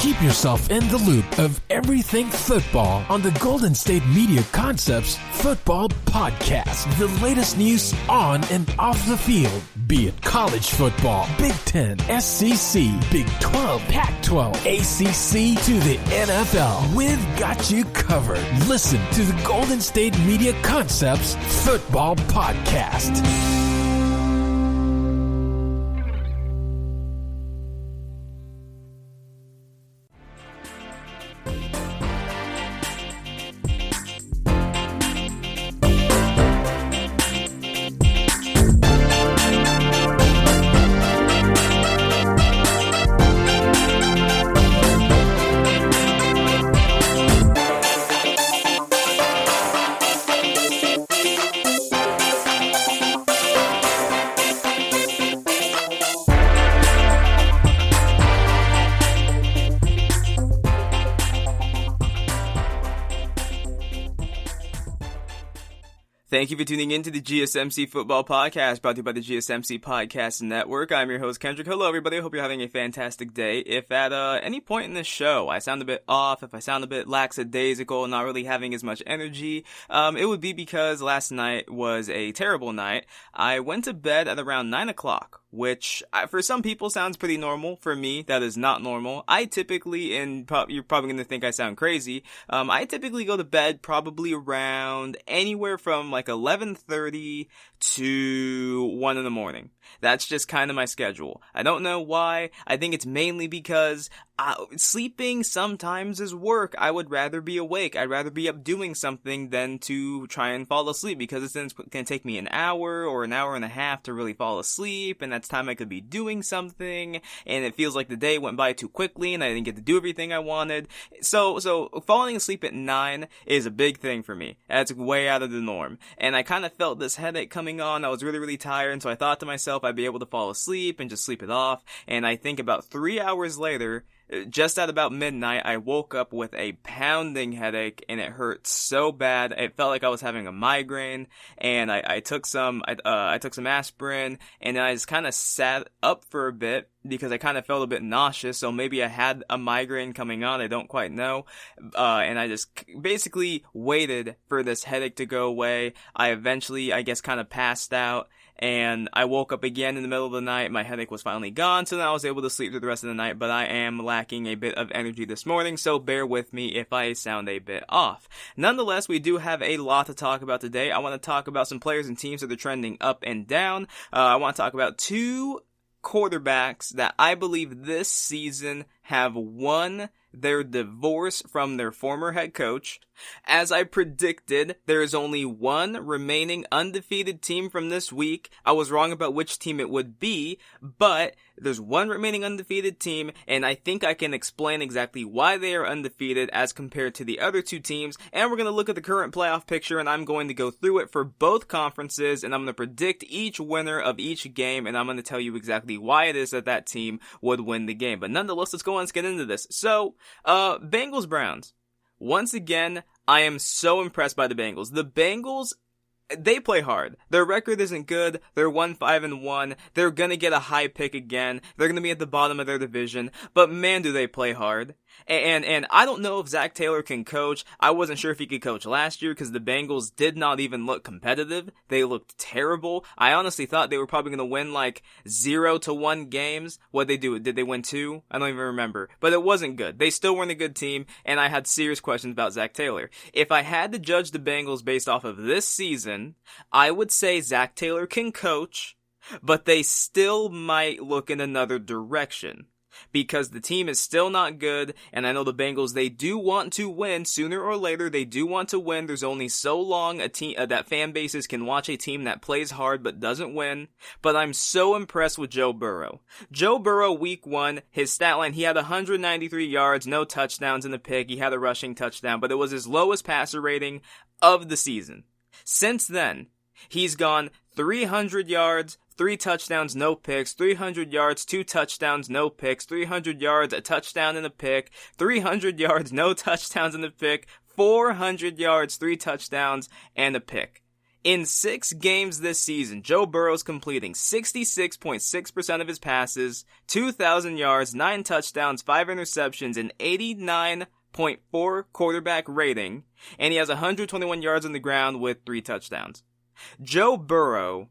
Keep yourself in the loop of everything football on the Golden State Media Concepts Football Podcast. The latest news on and off the field, be it college football, Big Ten, SEC, Big 12, Pac-12, ACC to the NFL. We've got you covered. Listen to the Golden State Media Concepts Football Podcast. Thank you for tuning in to the GSMC Football Podcast, brought to you by the GSMC Podcast Network. I'm your host, Kendrick. Hello, everybody. I hope you're having a fantastic day. If at any point in the show I sound a bit off, if I sound a bit lackadaisical, not really having as much energy, it would be because last night was a terrible night. I went to bed at around 9 o'clock. Which, for some people, sounds pretty normal. For me, that is not normal. I typically, and you're probably going to think I sound crazy, I typically go to bed probably around anywhere from like 11:30 to 1 in the morning. That's just kind of my schedule. I don't know why. I think it's mainly because sleeping sometimes is work. I would rather be awake. I'd rather be up doing something than to try and fall asleep, because it's going to take me an hour or an hour and a half to really fall asleep, and that's time I could be doing something, and it feels like the day went by too quickly and I didn't get to do everything I wanted. So falling asleep at 9 is a big thing for me. That's way out of the norm. And I kind of felt this headache coming on. I was really, really tired, and so I thought to myself I'd be able to fall asleep and just sleep it off. And I think about 3 hours later, just at about midnight, I woke up with a pounding headache, and it hurt so bad. It felt like I was having a migraine, and I took some aspirin, and then I just kind of sat up for a bit because I kind of felt a bit nauseous, so maybe I had a migraine coming on, I don't quite know, and I just basically waited for this headache to go away. I eventually, I guess, kind of passed out, and I woke up again in the middle of the night. My headache was finally gone, so now I was able to sleep through the rest of the night, but I am lacking a bit of energy this morning, so bear with me if I sound a bit off. Nonetheless, we do have a lot to talk about today. I want to talk about some players and teams that are trending up and down. I want to talk about two quarterbacks that I believe this season have won their divorce from their former head coach. As I predicted, there is only one remaining undefeated team from this week. I was wrong about which team it would be, but there's one remaining undefeated team, and I think I can explain exactly why they are undefeated as compared to the other two teams. And we're going to look at the current playoff picture, and I'm going to go through it for both conferences, and I'm going to predict each winner of each game, and I'm going to tell you exactly why it is that that team would win the game. But nonetheless, let's get into this. So, Bengals Browns. Once again, I am so impressed by the Bengals. The Bengals, they play hard. Their record isn't good. They're 1-5-1. They're gonna get a high pick again. They're gonna be at the bottom of their division. But man, do they play hard. And I don't know if Zach Taylor can coach. I wasn't sure if he could coach last year because the Bengals did not even look competitive. They looked terrible. I honestly thought they were probably going to win like 0-1 games. What'd they do? Did they win 2? I don't even remember. But it wasn't good. They still weren't a good team, and I had serious questions about Zach Taylor. If I had to judge the Bengals based off of this season, I would say Zach Taylor can coach, but they still might look in another direction. Because the team is still not good, and I know the Bengals, they do want to win. Sooner or later, they do want to win. There's only so long a team that fan bases can watch a team that plays hard but doesn't win. But I'm so impressed with Joe Burrow. Joe Burrow, week 1, his stat line, he had 193 yards, no touchdowns in the pick. He had a rushing touchdown, but it was his lowest passer rating of the season. Since then, he's gone 300 yards, 3 touchdowns, no picks, 300 yards, 2 touchdowns, no picks, 300 yards, a touchdown and a pick, 300 yards, no touchdowns and a pick, 400 yards, 3 touchdowns, and a pick. In 6 games this season, Joe Burrow's completing 66.6% of his passes, 2,000 yards, 9 touchdowns, 5 interceptions, and 89.4 quarterback rating, and he has 121 yards on the ground with 3 touchdowns. Joe Burrow,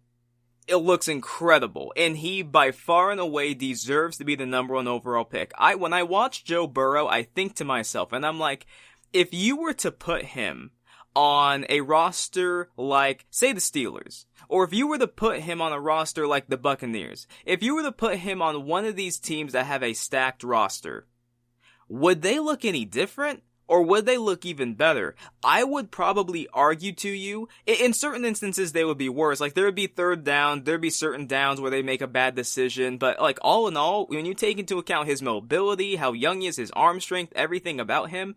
it looks incredible, and he by far and away deserves to be the number 1 overall pick. When I watch Joe Burrow, I think to myself, and I'm like, if you were to put him on a roster like, say, the Steelers, or if you were to put him on a roster like the Buccaneers, if you were to put him on one of these teams that have a stacked roster, would they look any different? Or would they look even better? I would probably argue to you, in certain instances they would be worse. Like, there would be third down, there'd be certain downs where they make a bad decision, but like, all in all, when you take into account his mobility, how young he is, his arm strength, everything about him,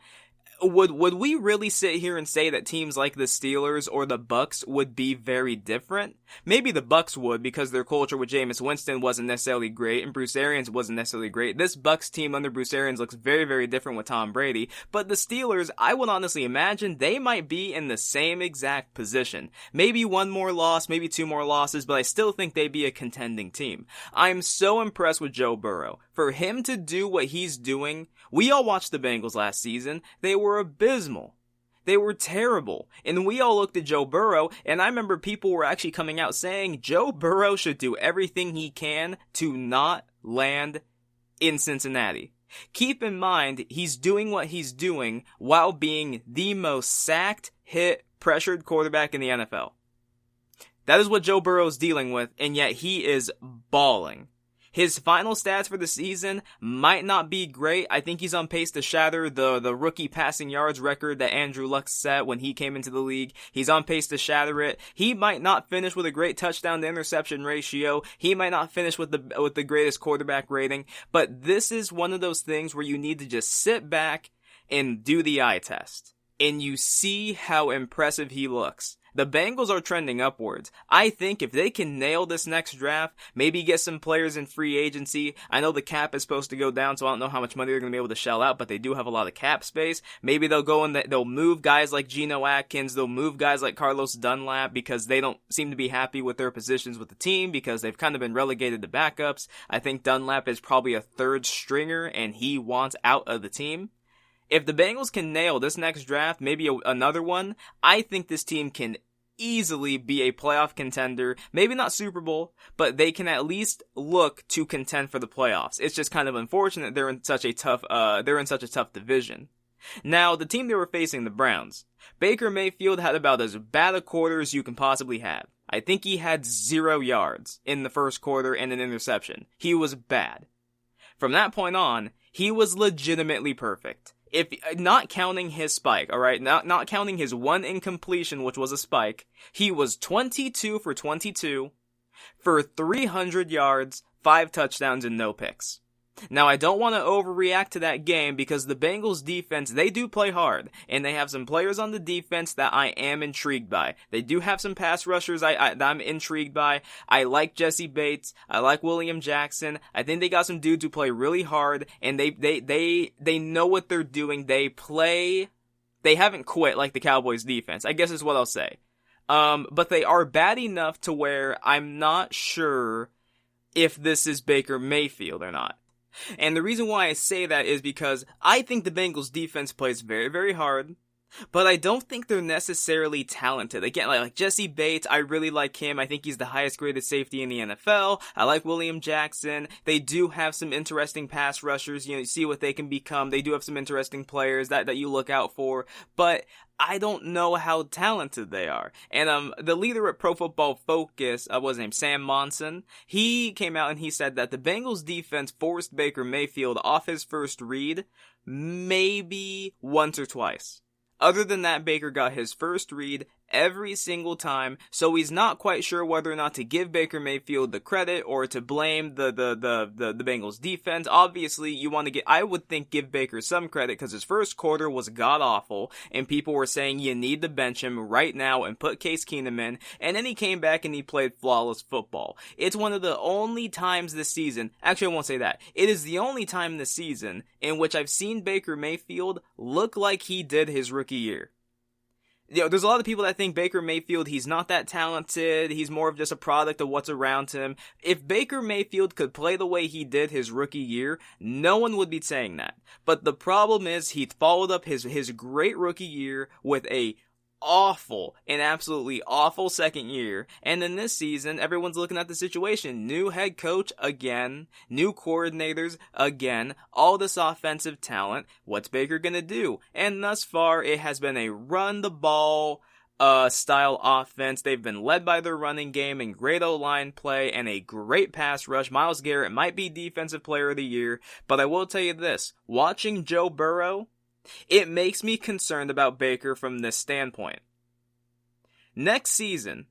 would we really sit here and say that teams like the Steelers or the Bucs would be very different? Maybe the Bucs would, because their culture with Jameis Winston wasn't necessarily great and Bruce Arians wasn't necessarily great. This Bucs team under Bruce Arians looks very, very different with Tom Brady. But the Steelers, I would honestly imagine they might be in the same exact position. Maybe 1 more loss, maybe 2 more losses, but I still think they'd be a contending team. I'm so impressed with Joe Burrow. For him to do what he's doing, we all watched the Bengals last season. They were abysmal. They were terrible. And we all looked at Joe Burrow, and I remember people were actually coming out saying Joe Burrow should do everything he can to not land in Cincinnati. Keep in mind, he's doing what he's doing while being the most sacked, hit, pressured quarterback in the NFL. That is what Joe Burrow's dealing with, and yet he is balling. His final stats for the season might not be great. I think he's on pace to shatter the rookie passing yards record that Andrew Luck set when he came into the league. He's on pace to shatter it. He might not finish with a great touchdown to interception ratio. He might not finish with the greatest quarterback rating. But this is one of those things where you need to just sit back and do the eye test. And you see how impressive he looks. The Bengals are trending upwards. I think if they can nail this next draft, maybe get some players in free agency. I know the cap is supposed to go down, so I don't know how much money they're going to be able to shell out, but they do have a lot of cap space. Maybe they'll go in, they'll move guys like Geno Atkins, they'll move guys like Carlos Dunlap because they don't seem to be happy with their positions with the team because they've kind of been relegated to backups. I think Dunlap is probably a third stringer and he wants out of the team. If the Bengals can nail this next draft, maybe another one, I think this team can easily be a playoff contender. Maybe not Super Bowl, but they can at least look to contend for the playoffs. It's just kind of unfortunate they're in such a tough division. Now, the team they were facing, the Browns. Baker Mayfield had about as bad a quarter as you can possibly have. I think he had 0 yards in the first quarter and an interception. He was bad. From that point on, he was legitimately perfect. If not counting his spike, alright, not counting his one incompletion, which was a spike, he was 22 for 22 for 300 yards, 5 touchdowns, and no picks. Now, I don't want to overreact to that game because the Bengals defense, they do play hard, and they have some players on the defense that I am intrigued by. They do have some pass rushers that I'm intrigued by. I like Jesse Bates. I like William Jackson. I think they got some dudes who play really hard, and they know what they're doing. They haven't quit like the Cowboys defense, I guess is what I'll say. But they are bad enough to where I'm not sure if this is Baker Mayfield or not. And the reason why I say that is because I think the Bengals defense plays very, very hard, but I don't think they're necessarily talented. Again, like Jesse Bates, I really like him. I think he's the highest graded safety in the NFL. I like William Jackson. They do have some interesting pass rushers. You see what they can become. They do have some interesting players that you look out for, but I don't know how talented they are. And the leader at Pro Football Focus, what's his name, Sam Monson, he came out and he said that the Bengals defense forced Baker Mayfield off his first read maybe once or twice. Other than that, Baker got his first read every single time, so he's not quite sure whether or not to give Baker Mayfield the credit or to blame the Bengals defense. Obviously, I would think give Baker some credit because his first quarter was god-awful, and people were saying you need to bench him right now and put Case Keenum in, and then he came back and he played flawless football. It's one of the only times this season, actually I won't say that, it is the only time this season in which I've seen Baker Mayfield look like he did his rookie year. there's a lot of people that think Baker Mayfield, he's not that talented, he's more of just a product of what's around him. If Baker Mayfield could play the way he did his rookie year, no one would be saying that. But the problem is he followed up his great rookie year with an absolutely awful second year, and then this season, everyone's looking at the situation. New head coach again, new coordinators again, all this offensive talent. What's Baker gonna do? And thus far, it has been a run-the-ball style offense. They've been led by their running game and great O-line play and a great pass rush. Myles Garrett might be Defensive Player of the Year, but I will tell you this, watching Joe Burrow, it makes me concerned about Baker from this standpoint. Next season,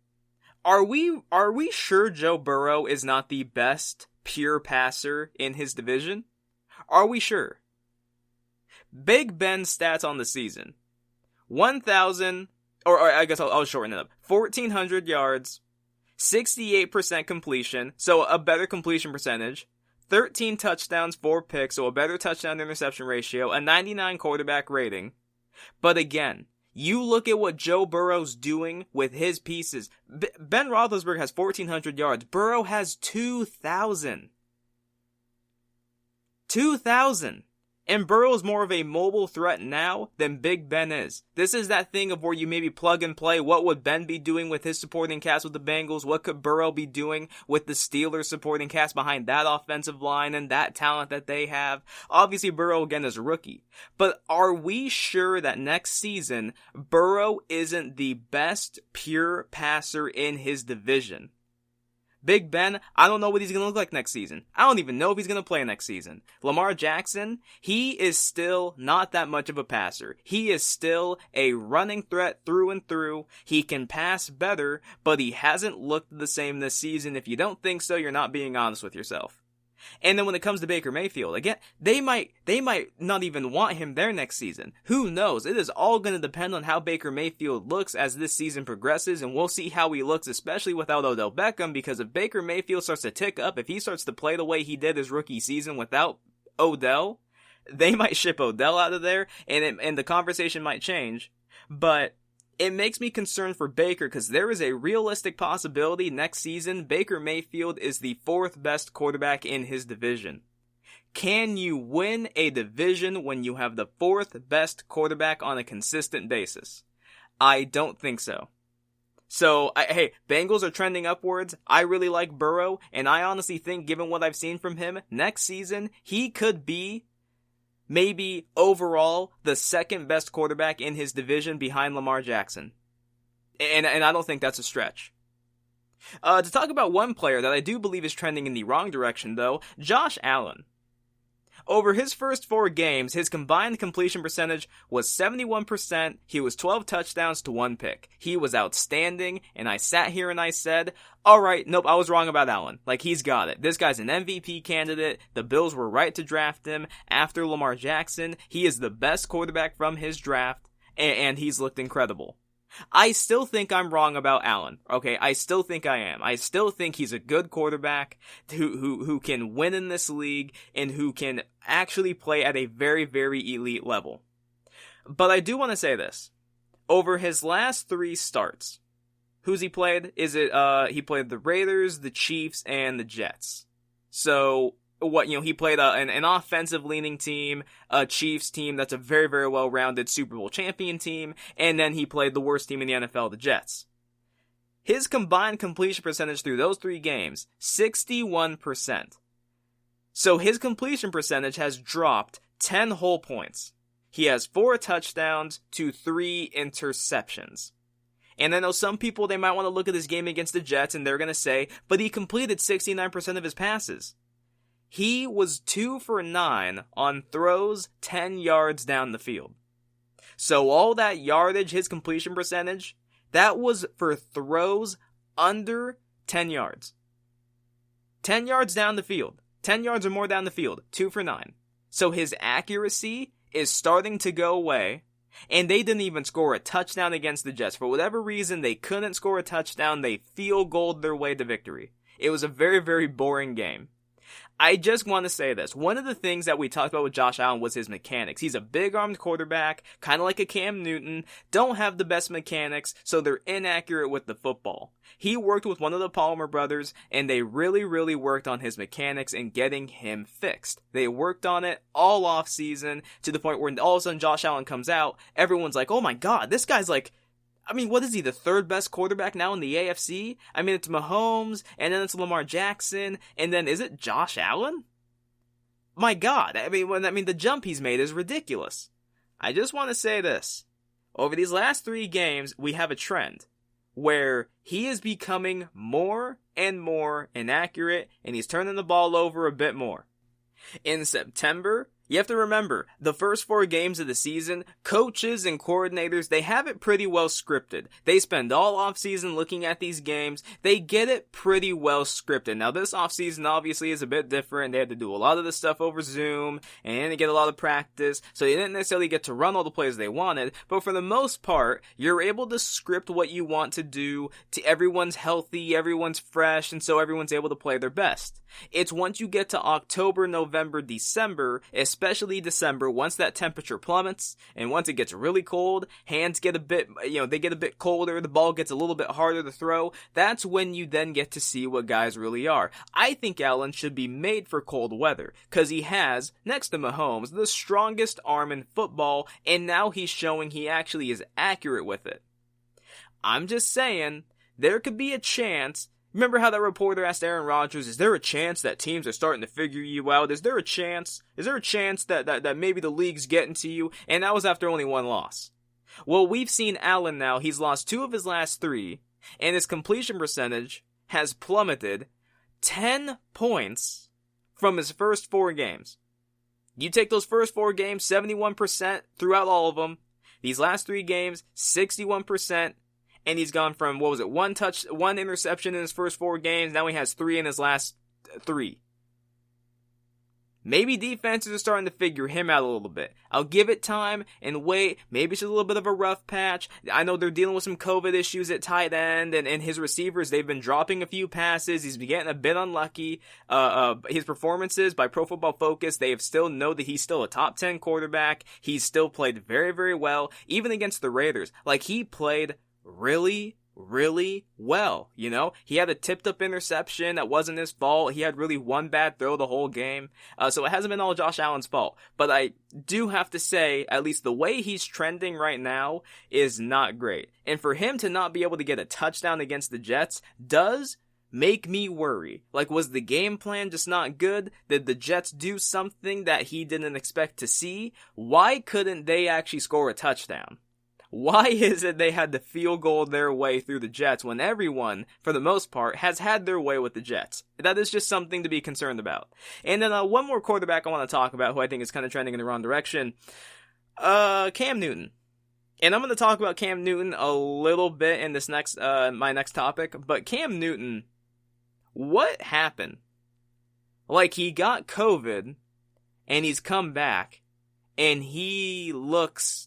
are we sure Joe Burrow is not the best pure passer in his division? Are we sure? Big Ben's stats on the season. 1,000, or I guess I'll shorten it up. 1,400 yards, 68% completion, so a better completion percentage. 13 touchdowns, 4 picks, so a better touchdown-interception ratio, a 99 quarterback rating. But again, you look at what Joe Burrow's doing with his pieces. Ben Roethlisberger has 1,400 yards. Burrow has 2,000. 2,000. And Burrow is more of a mobile threat now than Big Ben is. This is that thing of where you maybe plug and play. What would Ben be doing with his supporting cast with the Bengals? What could Burrow be doing with the Steelers supporting cast behind that offensive line and that talent that they have? Obviously, Burrow again is a rookie. But are we sure that next season, Burrow isn't the best pure passer in his division? Big Ben, I don't know what he's going to look like next season. I don't even know if he's going to play next season. Lamar Jackson, he is still not that much of a passer. He is still a running threat through and through. He can pass better, but he hasn't looked the same this season. If you don't think so, you're not being honest with yourself. And then when it comes to Baker Mayfield, again, they might not even want him there next season. Who knows? It is all going to depend on how Baker Mayfield looks as this season progresses, and we'll see how he looks, especially without Odell Beckham, because if Baker Mayfield starts to tick up, if he starts to play the way he did his rookie season without Odell, they might ship Odell out of there, and the conversation might change. But it makes me concerned for Baker because there is a realistic possibility next season Baker Mayfield is the 4th best quarterback in his division. Can you win a division when you have the 4th best quarterback on a consistent basis? I don't think so. So, hey, Bengals are trending upwards. I really like Burrow, and I honestly think, given what I've seen from him, next season, he could be maybe overall the 2nd best quarterback in his division behind Lamar Jackson. And I don't think that's a stretch. To talk about one player that I do believe is trending in the wrong direction, though, Josh Allen. Over his first 4 games, his combined completion percentage was 71%. He was 12 touchdowns to 1 pick. He was outstanding, and I sat here and I said, alright, nope, I was wrong about Allen. Like, he's got it. This guy's an MVP candidate. The Bills were right to draft him after Lamar Jackson. He is the best quarterback from his draft, and he's looked incredible. I still think I'm wrong about Allen, okay? I still think I am. I still think he's a good quarterback who can win in this league and who can actually play at a very, very elite level. But I do want to say this. Over his last 3 starts, who's he played? He played the Raiders, the Chiefs, and the Jets. So, he played an offensive-leaning team, a Chiefs team that's a very, very well-rounded Super Bowl champion team, and then he played the worst team in the NFL, the Jets. His combined completion percentage through those 3 games, 61%. So his completion percentage has dropped 10 whole points. He has 4 touchdowns to 3 interceptions. And I know some people, they might want to look at this game against the Jets, and they're going to say, but he completed 69% of his passes. He was 2 for 9 on throws 10 yards down the field. So all that yardage, his completion percentage, that was for throws under 10 yards. 10 yards down the field. 10 yards or more down the field. 2 for 9. So his accuracy is starting to go away. And they didn't even score a touchdown against the Jets. For whatever reason, they couldn't score a touchdown. They field goaled their way to victory. It was a very, very boring game. I just want to say this. One of the things that we talked about with Josh Allen was his mechanics. He's a big-armed quarterback, kind of like a Cam Newton, don't have the best mechanics, so they're inaccurate with the football. He worked with one of the Palmer brothers, and they really, really worked on his mechanics and getting him fixed. They worked on it all off-season to the point where all of a sudden Josh Allen comes out, everyone's like, oh my god, this guy's like, I mean, what is he, the third best quarterback now in the AFC? I mean, it's Mahomes, and then it's Lamar Jackson, and then is it Josh Allen? My God, the jump he's made is ridiculous. I just want to say this. Over these last 3 games, we have a trend where he is becoming more and more inaccurate, and he's turning the ball over a bit more. In September, you have to remember, the first 4 games of the season, coaches and coordinators, they have it pretty well scripted. They spend all offseason looking at these games. They get it pretty well scripted. Now, this offseason obviously is a bit different. They had to do a lot of the stuff over Zoom, and they get a lot of practice, so they didn't necessarily get to run all the plays they wanted, but for the most part, you're able to script what you want to do. Everyone's healthy, everyone's fresh, and so everyone's able to play their best. It's once you get to October, November, December, especially December, once that temperature plummets, and once it gets really cold, hands get a bit, they get a bit colder, the ball gets a little bit harder to throw, that's when you then get to see what guys really are. I think Allen should be made for cold weather, because he has, next to Mahomes, the strongest arm in football, and now he's showing he actually is accurate with it. I'm just saying, there could be a chance. Remember how that reporter asked Aaron Rodgers, is there a chance that teams are starting to figure you out? Is there a chance that maybe the league's getting to you? And that was after only 1 loss. Well, we've seen Allen now. He's lost 2 of his last 3, and his completion percentage has plummeted 10 points from his first 4 games. You take those first 4 games, 71% throughout all of them. These last 3 games, 61%. And he's gone from, 1 interception in his first 4 games, now he has 3 in his last 3. Maybe defenses are starting to figure him out a little bit. I'll give it time and wait. Maybe it's a little bit of a rough patch. I know they're dealing with some COVID issues at tight end, and his receivers, they've been dropping a few passes. He's been getting a bit unlucky. His performances by Pro Football Focus, they have still know that he's still a top 10 quarterback. He's still played very, very well, even against the Raiders. Like, he played really, really well, He had a tipped-up interception that wasn't his fault. He had really one bad throw the whole game. So it hasn't been all Josh Allen's fault. But I do have to say, at least the way he's trending right now is not great. And for him to not be able to get a touchdown against the Jets does make me worry. Like, was the game plan just not good? Did the Jets do something that he didn't expect to see? Why couldn't they actually score a touchdown? Why is it they had to field goal their way through the Jets when everyone, for the most part, has had their way with the Jets? That is just something to be concerned about. And then one more quarterback I want to talk about who I think is kind of trending in the wrong direction. Cam Newton. And I'm going to talk about Cam Newton a little bit in this my next topic. But Cam Newton, what happened? Like, he got COVID, and he's come back, and he looks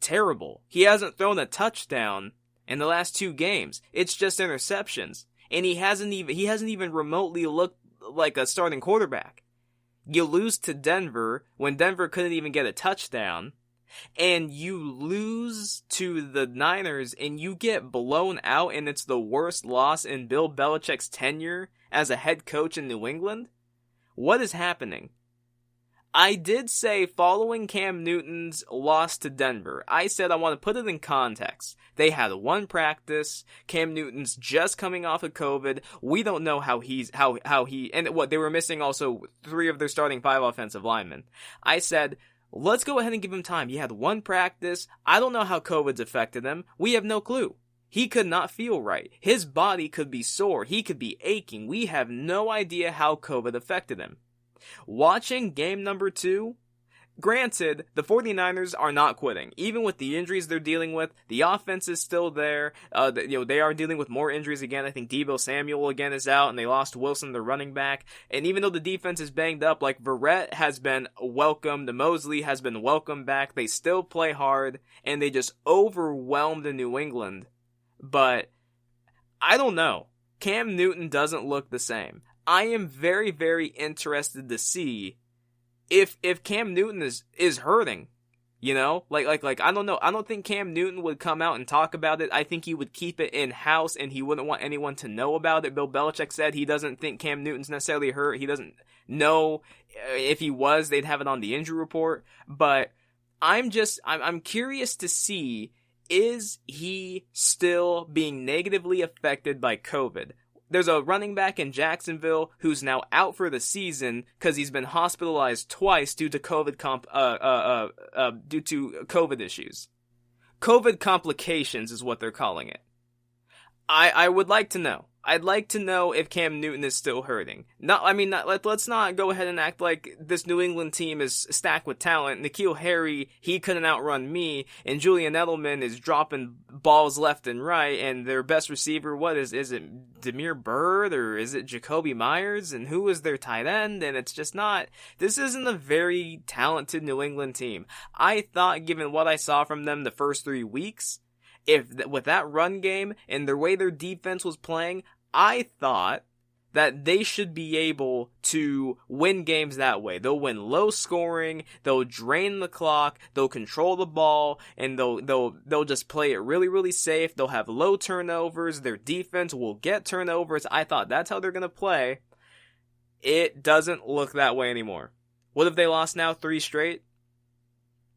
terrible. He hasn't thrown a touchdown in the last 2 games. It's just interceptions. And he hasn't even remotely looked like a starting quarterback. You lose to Denver when Denver couldn't even get a touchdown. And you lose to the Niners and you get blown out, and it's the worst loss in Bill Belichick's tenure as a head coach in New England. What is happening? I did say, following Cam Newton's loss to Denver, I said I want to put it in context. They had 1 practice. Cam Newton's just coming off of COVID. We don't know how he, and they were missing also 3 of their starting 5 offensive linemen. I said, let's go ahead and give him time. He had 1 practice. I don't know how COVID's affected him. We have no clue. He could not feel right. His body could be sore. He could be aching. We have no idea how COVID affected him. Watching game number 2, granted, the 49ers are not quitting. Even with the injuries they're dealing with, the offense is still there. They are dealing with more injuries again. I think Deebo Samuel again is out, and they lost Wilson, the running back. And even though the defense is banged up, like Verrett has been welcomed, Mosley has been welcomed back, they still play hard, and they just overwhelmed New England. But I don't know. Cam Newton doesn't look the same. I am very, very interested to see if Cam Newton is hurting. You know, like I don't know. I don't think Cam Newton would come out and talk about it. I think he would keep it in house and he wouldn't want anyone to know about it. Bill Belichick said he doesn't think Cam Newton's necessarily hurt. He doesn't know if he was, they'd have it on the injury report. But I'm curious to see, is he still being negatively affected by COVID? There's a running back in Jacksonville who's now out for the season because he's been hospitalized twice due to COVID issues. COVID complications is what they're calling it. I would like to know. I'd like to know if Cam Newton is still hurting. Let's not go ahead and act like this New England team is stacked with talent. N'Keal Harry, he couldn't outrun me, and Julian Edelman is dropping balls left and right, and their best receiver, is it Demir Byrd, or is it Jacoby Myers, and who is their tight end? And it's just not, this isn't a very talented New England team. I thought, given what I saw from them the first 3 weeks, with that run game and the way their defense was playing, I thought that they should be able to win games that way. They'll win low scoring, they'll drain the clock, they'll control the ball, and they'll just play it really, really safe. They'll have low turnovers, their defense will get turnovers. I thought that's how they're going to play. It doesn't look that way anymore. What if they lost now 3 straight?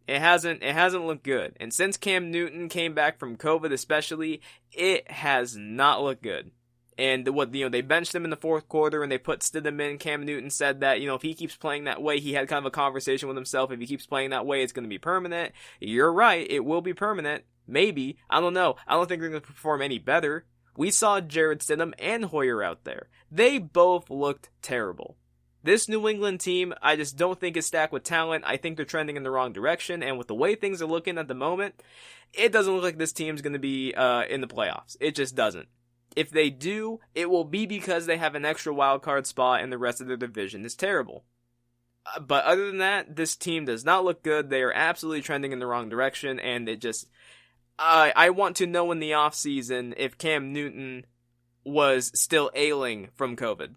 It hasn't looked good. And since Cam Newton came back from COVID especially, it has not looked good. And they benched him in the fourth quarter and they put Stidham in. Cam Newton said that, if he keeps playing that way, he had kind of a conversation with himself. If he keeps playing that way, it's going to be permanent. You're right, it will be permanent. Maybe. I don't know. I don't think they're going to perform any better. We saw Jared Stidham and Hoyer out there. They both looked terrible. This New England team, I just don't think is stacked with talent. I think they're trending in the wrong direction, and with the way things are looking at the moment, it doesn't look like this team's going to be in the playoffs. It just doesn't. If they do, it will be because they have an extra wild card spot and the rest of their division is terrible. But other than that, this team does not look good. They are absolutely trending in the wrong direction, and it just... I want to know in the offseason if Cam Newton was still ailing from COVID.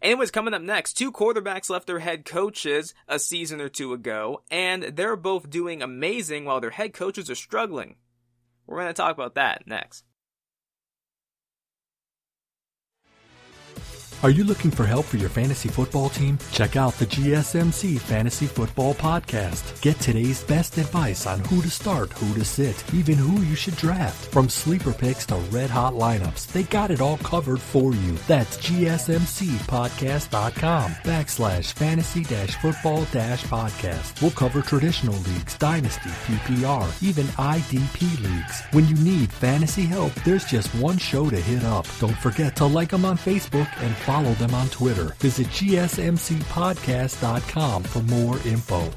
Anyways, coming up next, 2 quarterbacks left their head coaches a season or 2 ago, and they're both doing amazing while their head coaches are struggling. We're going to talk about that next. Are you looking for help for your fantasy football team? Check out the GSMC Fantasy Football Podcast. Get today's best advice on who to start, who to sit, even who you should draft. From sleeper picks to red-hot lineups, they got it all covered for you. That's gsmcpodcast.com/fantasy-football-podcast. We'll cover traditional leagues, dynasty, PPR, even IDP leagues. When you need fantasy help, there's just one show to hit up. Don't forget to like them on Facebook and follow them on Twitter. Visit gsmcpodcast.com for more info.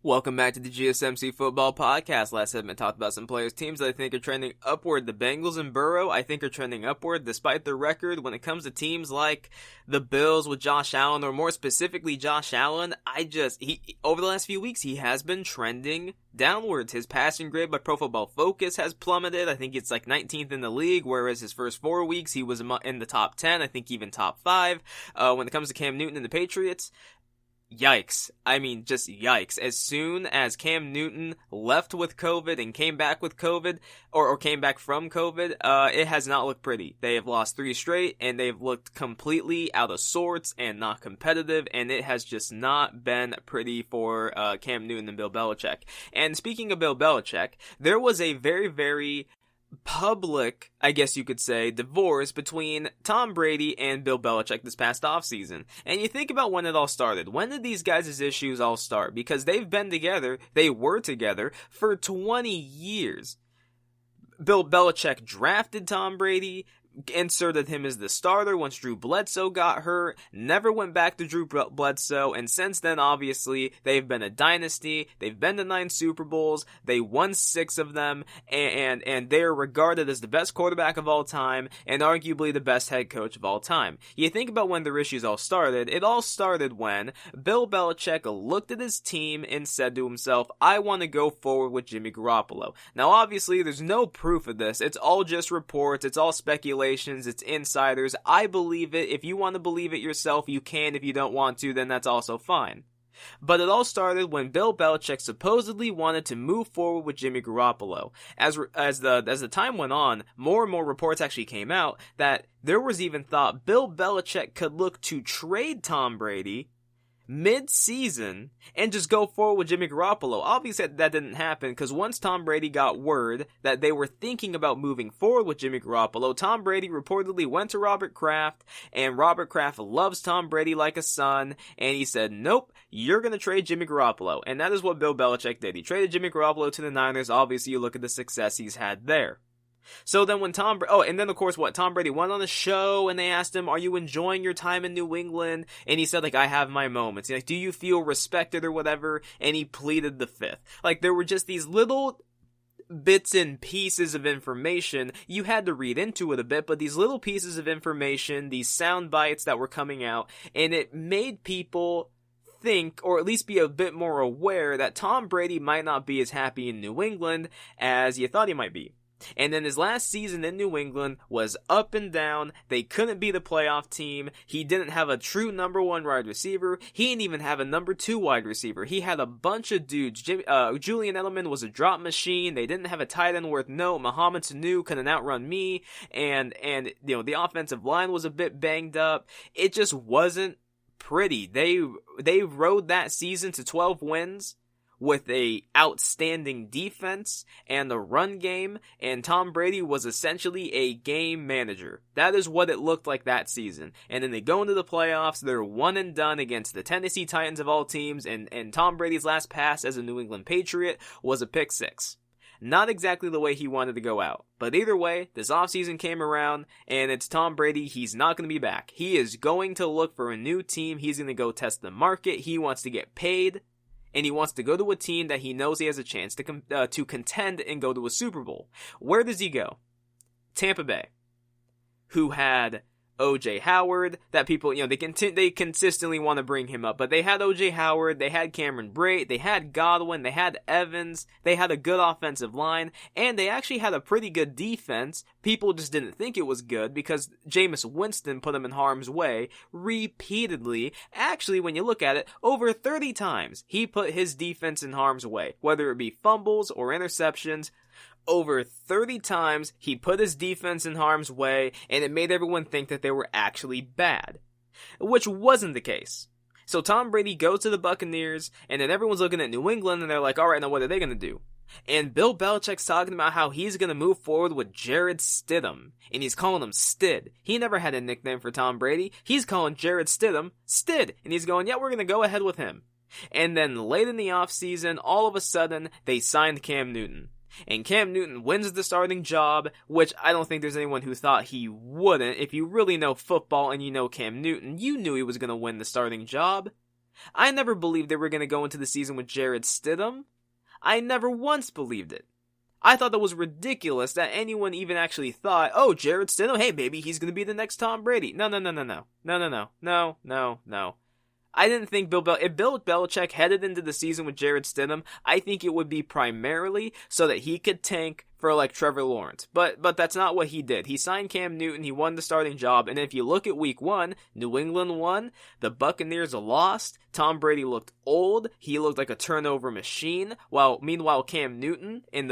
Welcome back to the GSMC Football Podcast. Last segment talked about some players' teams that I think are trending upward. The Bengals and Burrow, I think, are trending upward despite their record. When it comes to teams like the Bills with Josh Allen, or more specifically Josh Allen, over the last few weeks, he has been trending downwards. His passing grade by Pro Football Focus has plummeted. I think it's like 19th in the league, whereas his first 4 weeks, he was in the top 10, I think even top 5. When it comes to Cam Newton and the Patriots, yikes. I mean, just yikes. As soon as Cam Newton left with COVID and came back with COVID, or came back from COVID, it has not looked pretty. They have lost 3 straight, and they've looked completely out of sorts and not competitive, and it has just not been pretty for Cam Newton and Bill Belichick. And speaking of Bill Belichick, there was a very, very public, I guess you could say, divorce between Tom Brady and Bill Belichick this past offseason. And you think about when it all started. When did these guys' issues all start? Because they've been together, they were together for 20 years. Bill Belichick drafted Tom Brady, inserted him as the starter once Drew Bledsoe got hurt, never went back to Drew Bledsoe, and since then, obviously, they've been a dynasty. They've been to 9 Super Bowls, they won 6 of them, and they're regarded as the best quarterback of all time, and arguably the best head coach of all time. You think about when their issues all started, it all started when Bill Belichick looked at his team and said to himself, I want to go forward with Jimmy Garoppolo. Now, obviously, there's no proof of this. It's all just reports, it's all speculation, it's insiders. I believe it. If you want to believe it yourself, you can. If you don't want to, then that's also fine. But it all started when Bill Belichick supposedly wanted to move forward with Jimmy Garoppolo. As the time went on, more and more reports actually came out that there was even thought Bill Belichick could look to trade Tom Brady mid-season and just go forward with Jimmy Garoppolo. Obviously that didn't happen because once Tom Brady got word that they were thinking about moving forward with Jimmy Garoppolo, Tom Brady reportedly went to Robert Kraft, and Robert Kraft loves Tom Brady like a son, and he said, nope, you're going to trade Jimmy Garoppolo. And that is what Bill Belichick did. He traded Jimmy Garoppolo to the Niners. Obviously you look at the success he's had there. So then when Tom Brady went on the show and they asked him, are you enjoying your time in New England? And he said, like, I have my moments. He's like, do you feel respected or whatever? And he pleaded the fifth. Like, there were just these little bits and pieces of information. You had to read into it a bit, but these little pieces of information, these sound bites that were coming out, and it made people think, or at least be a bit more aware that Tom Brady might not be as happy in New England as you thought he might be. And then his last season in New England was up and down. They couldn't be the playoff team. He didn't have a true number 1 wide receiver. He didn't even have a number 2 wide receiver. He had a bunch of dudes. Julian Edelman was a drop machine. They didn't have a tight end worth note. Mohamed Sanu couldn't outrun me. And you know, the offensive line was a bit banged up. It just wasn't pretty. They rode that season to 12 wins. With a outstanding defense and a run game, and Tom Brady was essentially a game manager. That is what it looked like that season. And then they go into the playoffs, they're one and done against the Tennessee Titans of all teams, and Tom Brady's last pass as a New England Patriot was a pick 6. Not exactly the way he wanted to go out. But either way, this offseason came around, and it's Tom Brady. He's not going to be back. He is going to look for a new team. He's going to go test the market. He wants to get paid. And he wants to go to a team that he knows he has a chance to contend and go to a Super Bowl. Where does he go? Tampa Bay, who had O.J. Howard, that people, you know, they consistently want to bring him up, but they had O.J. Howard, they had Cameron Brate, they had Godwin, they had Evans, they had a good offensive line, and they actually had a pretty good defense. People just didn't think it was good because Jameis Winston put them in harm's way repeatedly. Actually, when you look at it, over 30 times he put his defense in harm's way, whether it be fumbles or interceptions. Over 30 times, he put his defense in harm's way, and it made everyone think that they were actually bad. Which wasn't the case. So Tom Brady goes to the Buccaneers, and then everyone's looking at New England, and they're like, alright, now what are they going to do? And Bill Belichick's talking about how he's going to move forward with Jarrett Stidham, and he's calling him Stid. He never had a nickname for Tom Brady. He's calling Jarrett Stidham Stid, and he's going, yeah, we're going to go ahead with him. And then late in the offseason, all of a sudden, they signed Cam Newton. And Cam Newton wins the starting job, which I don't think there's anyone who thought he wouldn't. If you really know football and you know Cam Newton, you knew he was going to win the starting job. I never believed they were going to go into the season with Jarrett Stidham. I never once believed it. I thought that was ridiculous that anyone even actually thought, oh, Jarrett Stidham, hey, maybe he's going to be the next Tom Brady. No. I didn't think if Bill Belichick headed into the season with Jarrett Stidham, I think it would be primarily so that he could tank for like Trevor Lawrence. But that's not what he did. He signed Cam Newton, he won the starting job, and if you look at week 1, New England won, the Buccaneers lost, Tom Brady looked old, he looked like a turnover machine, meanwhile Cam Newton and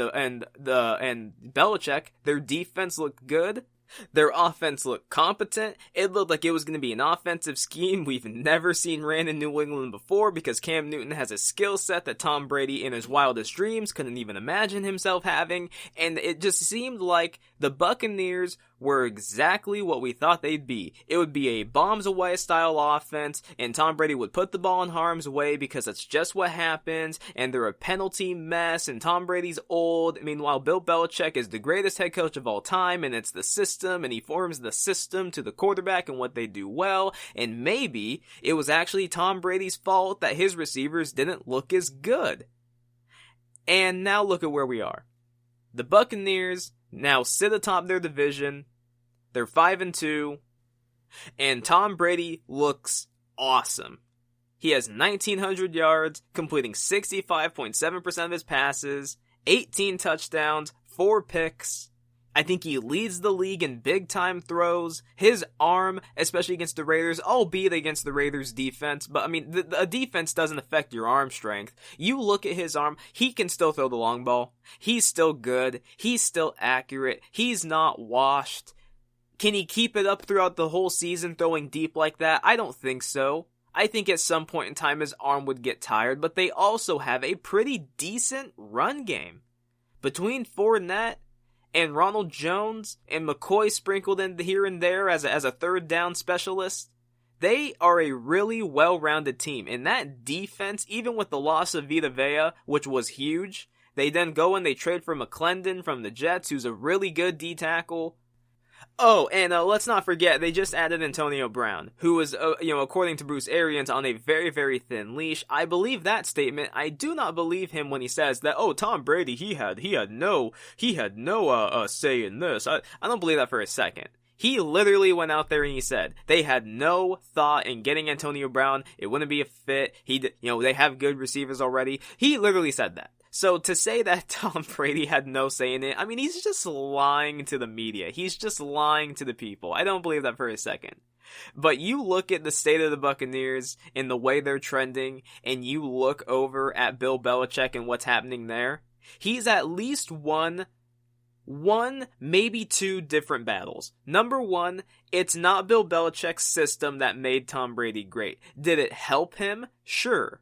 Belichick, their defense looked good. Their offense looked competent. It looked like it was going to be an offensive scheme we've never seen ran in New England before, because Cam Newton has a skill set that Tom Brady in his wildest dreams couldn't even imagine himself having, and it just seemed like the Buccaneers were exactly what we thought they'd be. It would be a bombs away style offense, and Tom Brady would put the ball in harm's way because that's just what happens, and they're a penalty mess, and Tom Brady's old. Meanwhile, Bill Belichick is the greatest head coach of all time, and it's the system, and he forms the system to the quarterback and what they do well, and maybe it was actually Tom Brady's fault that his receivers didn't look as good. And now look at where we are. The Buccaneers now sit atop their division. They're 5-2, and Tom Brady looks awesome. He has 1,900 yards, completing 65.7% of his passes, 18 touchdowns, 4 picks. I think he leads the league in big-time throws. His arm, especially against the Raiders, albeit against the Raiders' defense, but I mean, the defense doesn't affect your arm strength. You look at his arm, he can still throw the long ball. He's still good. He's still accurate. He's not washed. Can he keep it up throughout the whole season throwing deep like that? I don't think so. I think at some point in time his arm would get tired, but they also have a pretty decent run game. Between Fournette and Ronald Jones and McCoy sprinkled in here and there as a third down specialist, they are a really well-rounded team. And that defense, even with the loss of Vita Vea, which was huge, they then go and they trade for McClendon from the Jets, who's a really good D-tackle. Oh, and let's not forget, they just added Antonio Brown, who was, according to Bruce Arians, on a very, very thin leash. I believe that statement. I do not believe him when he says that, Tom Brady, he had no say in this. I don't believe that for a second. He literally went out there and he said they had no thought in getting Antonio Brown. It wouldn't be a fit. They have good receivers already. He literally said that. So to say that Tom Brady had no say in it, I mean, he's just lying to the media. He's just lying to the people. I don't believe that for a second. But you look at the state of the Buccaneers and the way they're trending, and you look over at Bill Belichick and what's happening there, he's at least won one, maybe two different battles. Number one, it's not Bill Belichick's system that made Tom Brady great. Did it help him? Sure.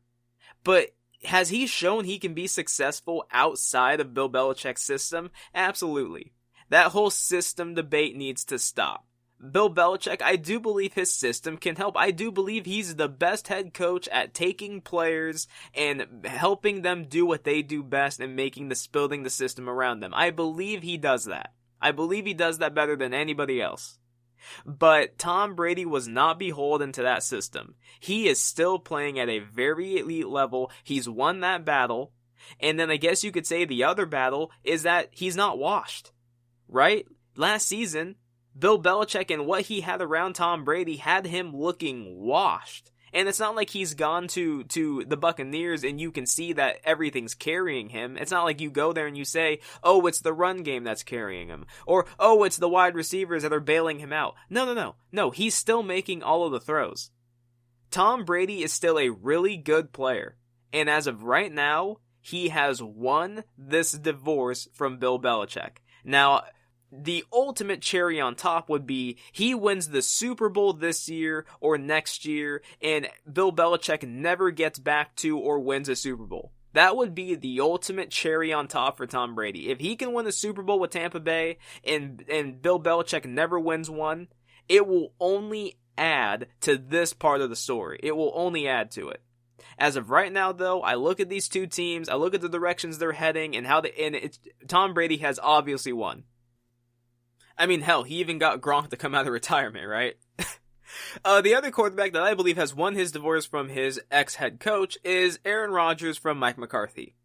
But has he shown he can be successful outside of Bill Belichick's system? Absolutely. That whole system debate needs to stop. Bill Belichick, I do believe his system can help. I do believe he's the best head coach at taking players and helping them do what they do best and building the system around them. I believe he does that. I believe he does that better than anybody else. But Tom Brady was not beholden to that system. He is still playing at a very elite level. He's won that battle. And then I guess you could say the other battle is that he's not washed. Right? Last season, Bill Belichick and what he had around Tom Brady had him looking washed. And it's not like he's gone to the Buccaneers and you can see that everything's carrying him. It's not like you go there and you say, it's the run game that's carrying him. Or, it's the wide receivers that are bailing him out. No, he's still making all of the throws. Tom Brady is still a really good player. And as of right now, he has won this divorce from Bill Belichick. Now, the ultimate cherry on top would be he wins the Super Bowl this year or next year, and Bill Belichick never gets back to or wins a Super Bowl. That would be the ultimate cherry on top for Tom Brady. If he can win the Super Bowl with Tampa Bay and Bill Belichick never wins one, it will only add to this part of the story. It will only add to it. As of right now, though, I look at these two teams, I look at the directions they're heading, and Tom Brady has obviously won. I mean, hell, he even got Gronk to come out of retirement, right? The other quarterback that I believe has won his divorce from his ex-head coach is Aaron Rodgers from Mike McCarthy.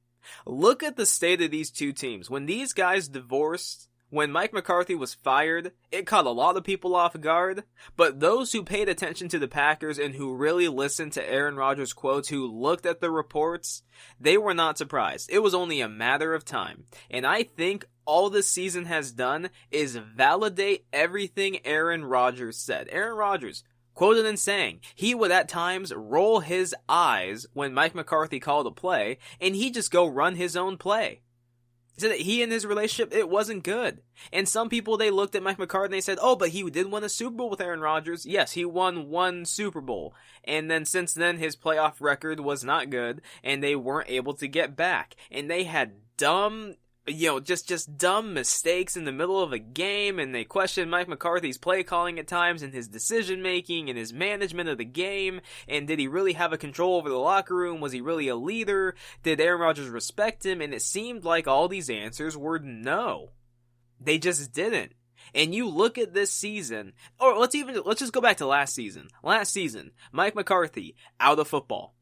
Look at the state of these two teams. When these guys divorced, when Mike McCarthy was fired, it caught a lot of people off guard, but those who paid attention to the Packers and who really listened to Aaron Rodgers' quotes, who looked at the reports, they were not surprised. It was only a matter of time. And I think all this season has done is validate everything Aaron Rodgers said. Aaron Rodgers, quoted in saying, he would at times roll his eyes when Mike McCarthy called a play, and he'd just go run his own play. He said that he and his relationship, it wasn't good. And some people, they looked at Mike McCarthy and they said, oh, but he did win a Super Bowl with Aaron Rodgers. Yes, he won one Super Bowl. And then since then, his playoff record was not good, and they weren't able to get back. And they had dumb, just dumb mistakes in the middle of a game, and they questioned Mike McCarthy's play calling at times, and his decision making, and his management of the game, and did he really have a control over the locker room? Was he really a leader? Did Aaron Rodgers respect him? And it seemed like all these answers were no. They just didn't. And you look at this season, or let's just go back to last season. Last season, Mike McCarthy, out of football.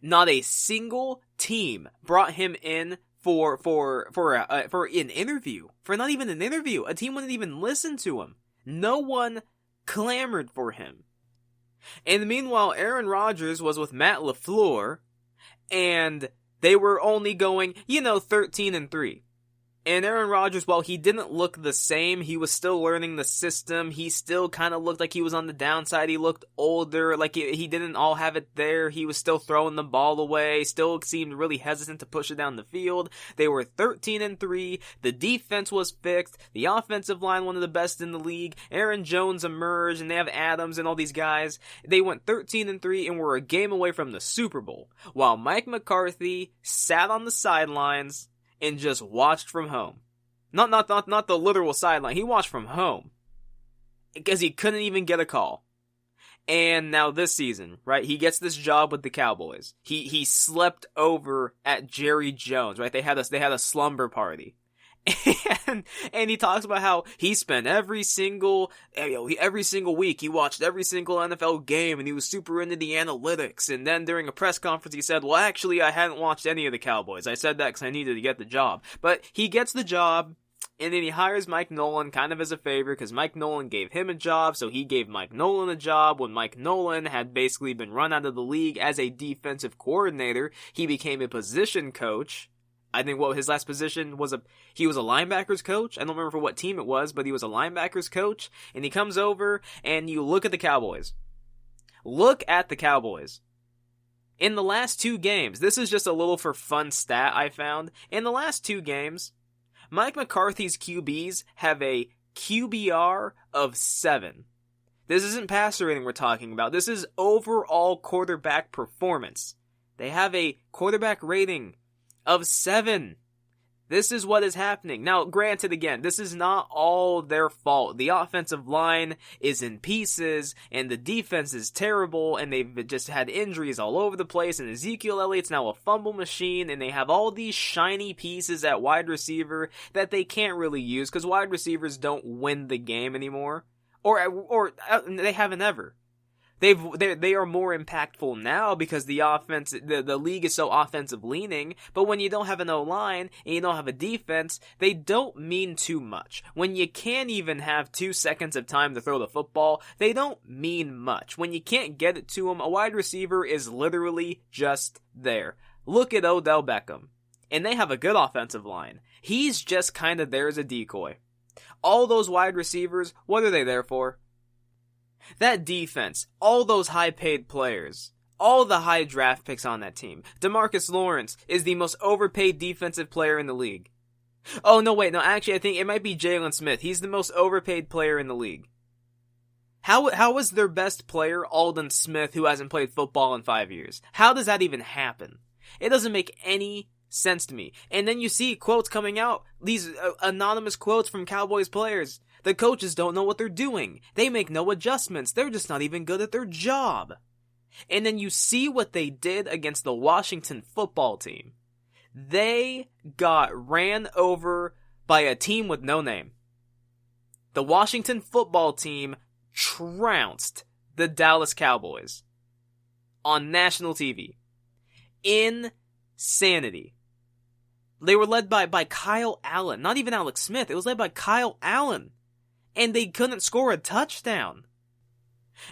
Not a single team brought him in for an interview. For not even an interview. A team wouldn't even listen to him. No one clamored for him. And meanwhile, Aaron Rodgers was with Matt LaFleur, and they were only going, 13-3. And Aaron Rodgers, while he didn't look the same, he was still learning the system. He still kind of looked like he was on the downside. He looked older, like he didn't all have it there. He was still throwing the ball away, still seemed really hesitant to push it down the field. They were 13-3. The defense was fixed. The offensive line, one of the best in the league. Aaron Jones emerged, and they have Adams and all these guys. They went 13-3 and were a game away from the Super Bowl, while Mike McCarthy sat on the sidelines and just watched from home. Not the literal sideline. He watched from home. Because he couldn't even get a call. And now this season, right, he gets this job with the Cowboys. He slept over at Jerry Jones, right? They had a slumber party. And he talks about how he spent every single week, he watched every single NFL game, and he was super into the analytics. And then during a press conference, he said, well, actually, I hadn't watched any of the Cowboys. I said that because I needed to get the job. But he gets the job, and then he hires Mike Nolan kind of as a favor, because Mike Nolan gave him a job, so he gave Mike Nolan a job. When Mike Nolan had basically been run out of the league as a defensive coordinator, he became a position coach. I think what his last position was, he was a linebackers coach. I don't remember for what team it was, but he was a linebackers coach. And he comes over, and you look at the Cowboys. Look at the Cowboys. In the last 2 games, this is just a little for fun stat I found. In the last 2 games, Mike McCarthy's QBs have a QBR of 7. This isn't passer rating we're talking about. This is overall quarterback performance. They have a quarterback rating of 7. This is what is happening. Now, granted, again, this is not all their fault. The offensive line is in pieces, and the defense is terrible, and they've just had injuries all over the place, and Ezekiel Elliott's now a fumble machine, and they have all these shiny pieces at wide receiver that they can't really use, because wide receivers don't win the game anymore. Or they haven't ever. They are more impactful now because the offense, the league is so offensive leaning, but when you don't have an O-line and you don't have a defense, they don't mean too much. When you can't even have 2 seconds of time to throw the football, they don't mean much. When you can't get it to them, a wide receiver is literally just there. Look at Odell Beckham. And they have a good offensive line. He's just kind of there as a decoy. All those wide receivers, what are they there for? That defense, all those high-paid players, all the high draft picks on that team. DeMarcus Lawrence is the most overpaid defensive player in the league. Oh, no, wait, no, actually, I think it might be Jalen Smith. He's the most overpaid player in the league. How is their best player Aldon Smith, who hasn't played football in 5 years? How does that even happen? It doesn't make any sense to me. And then you see quotes coming out, these anonymous quotes from Cowboys players. The coaches don't know what they're doing. They make no adjustments. They're just not even good at their job. And then you see what they did against the Washington football team. They got ran over by a team with no name. The Washington football team trounced the Dallas Cowboys on national TV. Insanity. They were led by Kyle Allen. Not even Alex Smith. It was led by Kyle Allen. And they couldn't score a touchdown.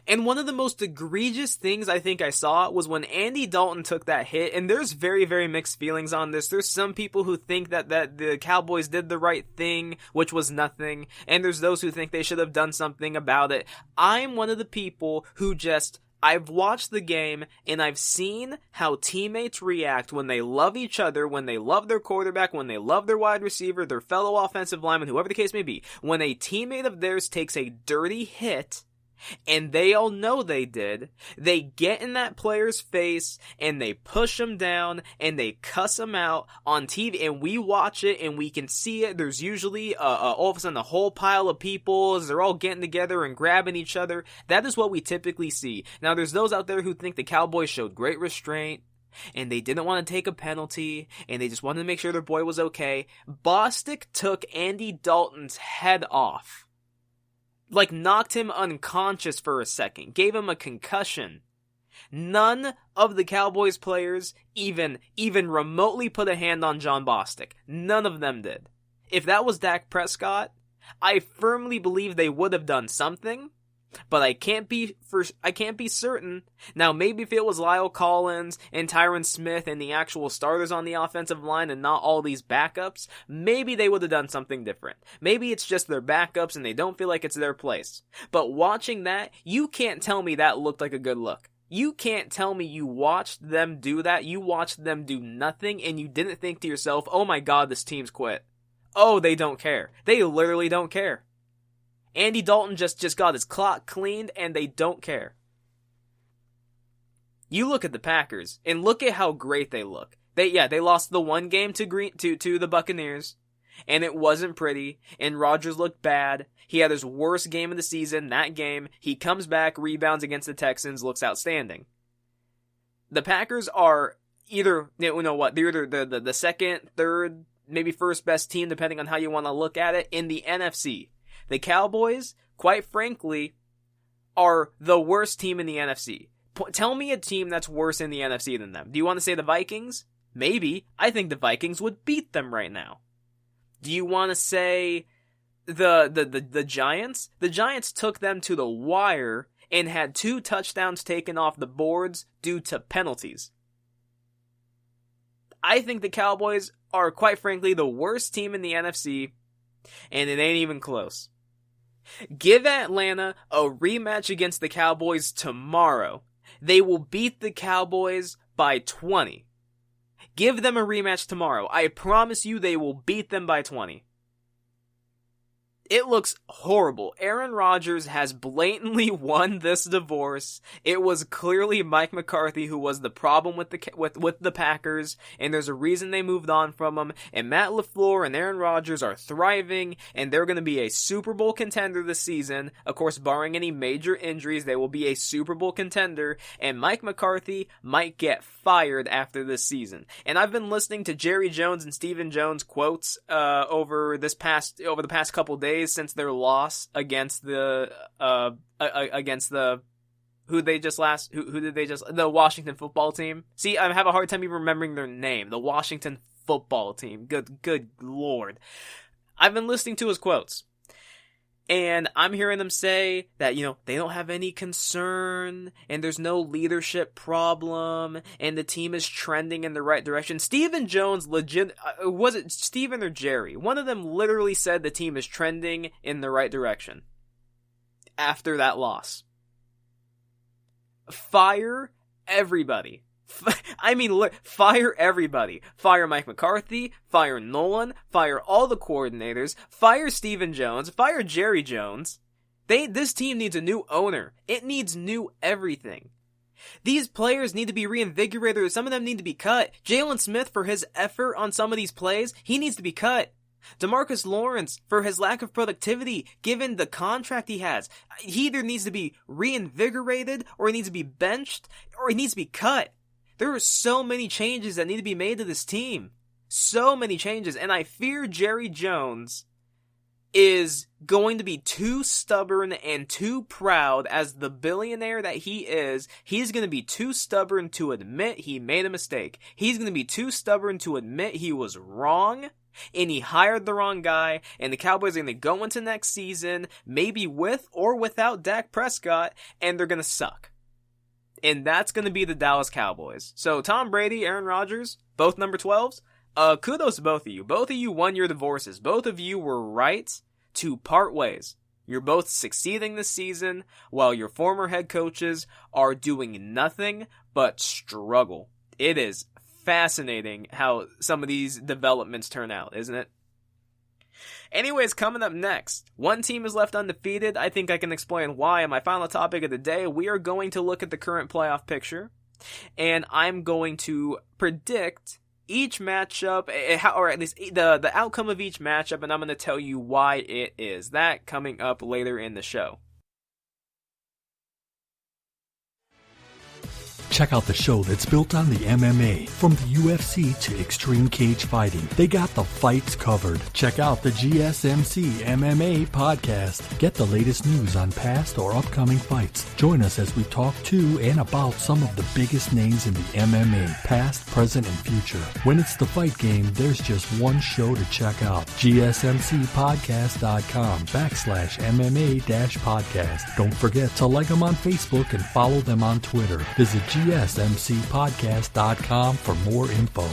And one of the most egregious things I think I saw was when Andy Dalton took that hit, and there's very, very mixed feelings on this. There's some people who think that the Cowboys did the right thing, which was nothing, and there's those who think they should have done something about it. I'm one of the people who just, I've watched the game, and I've seen how teammates react when they love each other, when they love their quarterback, when they love their wide receiver, their fellow offensive lineman, whoever the case may be. When a teammate of theirs takes a dirty hit, and they all know they did, they get in that player's face, and they push him down, and they cuss him out on TV, and we watch it, and we can see it. There's usually, all of a sudden, a whole pile of people, as they're all getting together and grabbing each other. That is what we typically see. Now, there's those out there who think the Cowboys showed great restraint, and they didn't want to take a penalty, and they just wanted to make sure their boy was okay. Bostic took Andy Dalton's head off. Like, knocked him unconscious for a second, gave him a concussion. None of the Cowboys players even remotely put a hand on John Bostic. None of them did. If that was Dak Prescott, I firmly believe they would have done something, but I can't be certain. Now, maybe if it was Lyle Collins and Tyron Smith and the actual starters on the offensive line and not all these backups, maybe they would have done something different. Maybe it's just their backups and they don't feel like it's their place. But watching that, you can't tell me that looked like a good look. You can't tell me you watched them do that, you watched them do nothing, and you didn't think to yourself, oh my god, this team's quit. Oh, they don't care. They literally don't care. Andy Dalton just got his clock cleaned, and they don't care. You look at the Packers, and look at how great they look. They lost the one game to the Buccaneers, and it wasn't pretty, and Rodgers looked bad. He had his worst game of the season, that game. He comes back, rebounds against the Texans, looks outstanding. The Packers are either, they're either the second, third, maybe first best team, depending on how you want to look at it, in the NFC. The Cowboys, quite frankly, are the worst team in the NFC. Tell me a team that's worse in the NFC than them. Do you want to say the Vikings? Maybe. I think the Vikings would beat them right now. Do you want to say the Giants? The Giants took them to the wire and had 2 touchdowns taken off the boards due to penalties. I think the Cowboys are, quite frankly, the worst team in the NFC, and it ain't even close. Give Atlanta a rematch against the Cowboys tomorrow. They will beat the Cowboys by 20. Give them a rematch tomorrow. I promise you they will beat them by 20. It looks horrible. Aaron Rodgers has blatantly won this divorce. It was clearly Mike McCarthy who was the problem with the Packers, and there's a reason they moved on from him. And Matt LaFleur and Aaron Rodgers are thriving, and they're going to be a Super Bowl contender this season. Of course, barring any major injuries, they will be a Super Bowl contender, and Mike McCarthy might get fired after this season. And I've been listening to Jerry Jones and Stephen Jones quotes over the past couple days since their loss against the Washington football team. See, I have a hard time even remembering their name. The Washington football team. Good lord. I've been listening to his quotes. And I'm hearing them say that, they don't have any concern, and there's no leadership problem, and the team is trending in the right direction. Stephen Jones was it Stephen or Jerry? One of them literally said the team is trending in the right direction after that loss. Fire everybody. Fire everybody. Fire Mike McCarthy, fire Nolan, fire all the coordinators, fire Stephen Jones, fire Jerry Jones. This team needs a new owner. It needs new everything. These players need to be reinvigorated. Some of them need to be cut. Jalen Smith, for his effort on some of these plays, he needs to be cut. DeMarcus Lawrence, for his lack of productivity, given the contract he has, he either needs to be reinvigorated, or he needs to be benched, or he needs to be cut. There are so many changes that need to be made to this team. So many changes. And I fear Jerry Jones is going to be too stubborn and too proud as the billionaire that he is. He's going to be too stubborn to admit he made a mistake. He's going to be too stubborn to admit he was wrong. And he hired the wrong guy. And the Cowboys are going to go into next season, maybe with or without Dak Prescott, and they're going to suck. And that's going to be the Dallas Cowboys. So Tom Brady, Aaron Rodgers, both number 12s. Kudos to both of you. Both of you won your divorces. Both of you were right to part ways. You're both succeeding this season while your former head coaches are doing nothing but struggle. It is fascinating how some of these developments turn out, isn't it? Anyways, coming up next, one team is left undefeated. I think I can explain why. In my final topic of the day, we are going to look at the current playoff picture, and I'm going to predict each matchup, or at least the outcome of each matchup, and I'm going to tell you why it is. That coming up later in the show. Check out the show that's built on the MMA. From the UFC to extreme cage fighting, they got the fights covered. Check out the GSMC MMA podcast. Get the latest news on past or upcoming fights. Join us as we talk to and about some of the biggest names in the MMA, past, present, and future. When it's the fight game, there's just one show to check out. GSMCpodcast.com/MMA-podcast. Don't forget to like them on Facebook and follow them on Twitter. Visit GSMCpodcast.com for more info.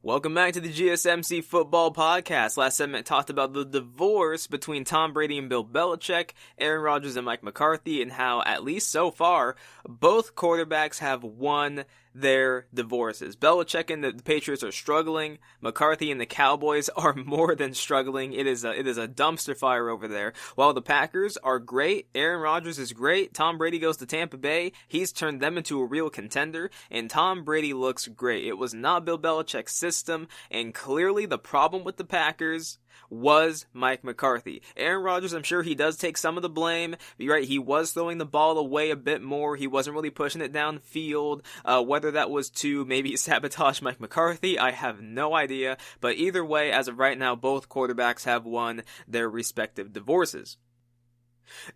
Welcome back to the GSMC Football Podcast. Last segment talked about the divorce between Tom Brady and Bill Belichick, Aaron Rodgers and Mike McCarthy, and how, at least so far, both quarterbacks have won their divorces. Belichick and the Patriots are struggling. McCarthy and the Cowboys are more than struggling. It is a dumpster fire over there. While the Packers are great, Aaron Rodgers is great. Tom Brady goes to Tampa Bay. He's turned them into a real contender, and Tom Brady looks great. It was not Bill Belichick's system, and clearly the problem with the Packers was Mike McCarthy. Aaron Rodgers, I'm sure he does take some of the blame. You're right, he was throwing the ball away a bit more. He wasn't really pushing it downfield. Whether that was to maybe sabotage Mike McCarthy, I have no idea. But either way, as of right now, both quarterbacks have won their respective divorces.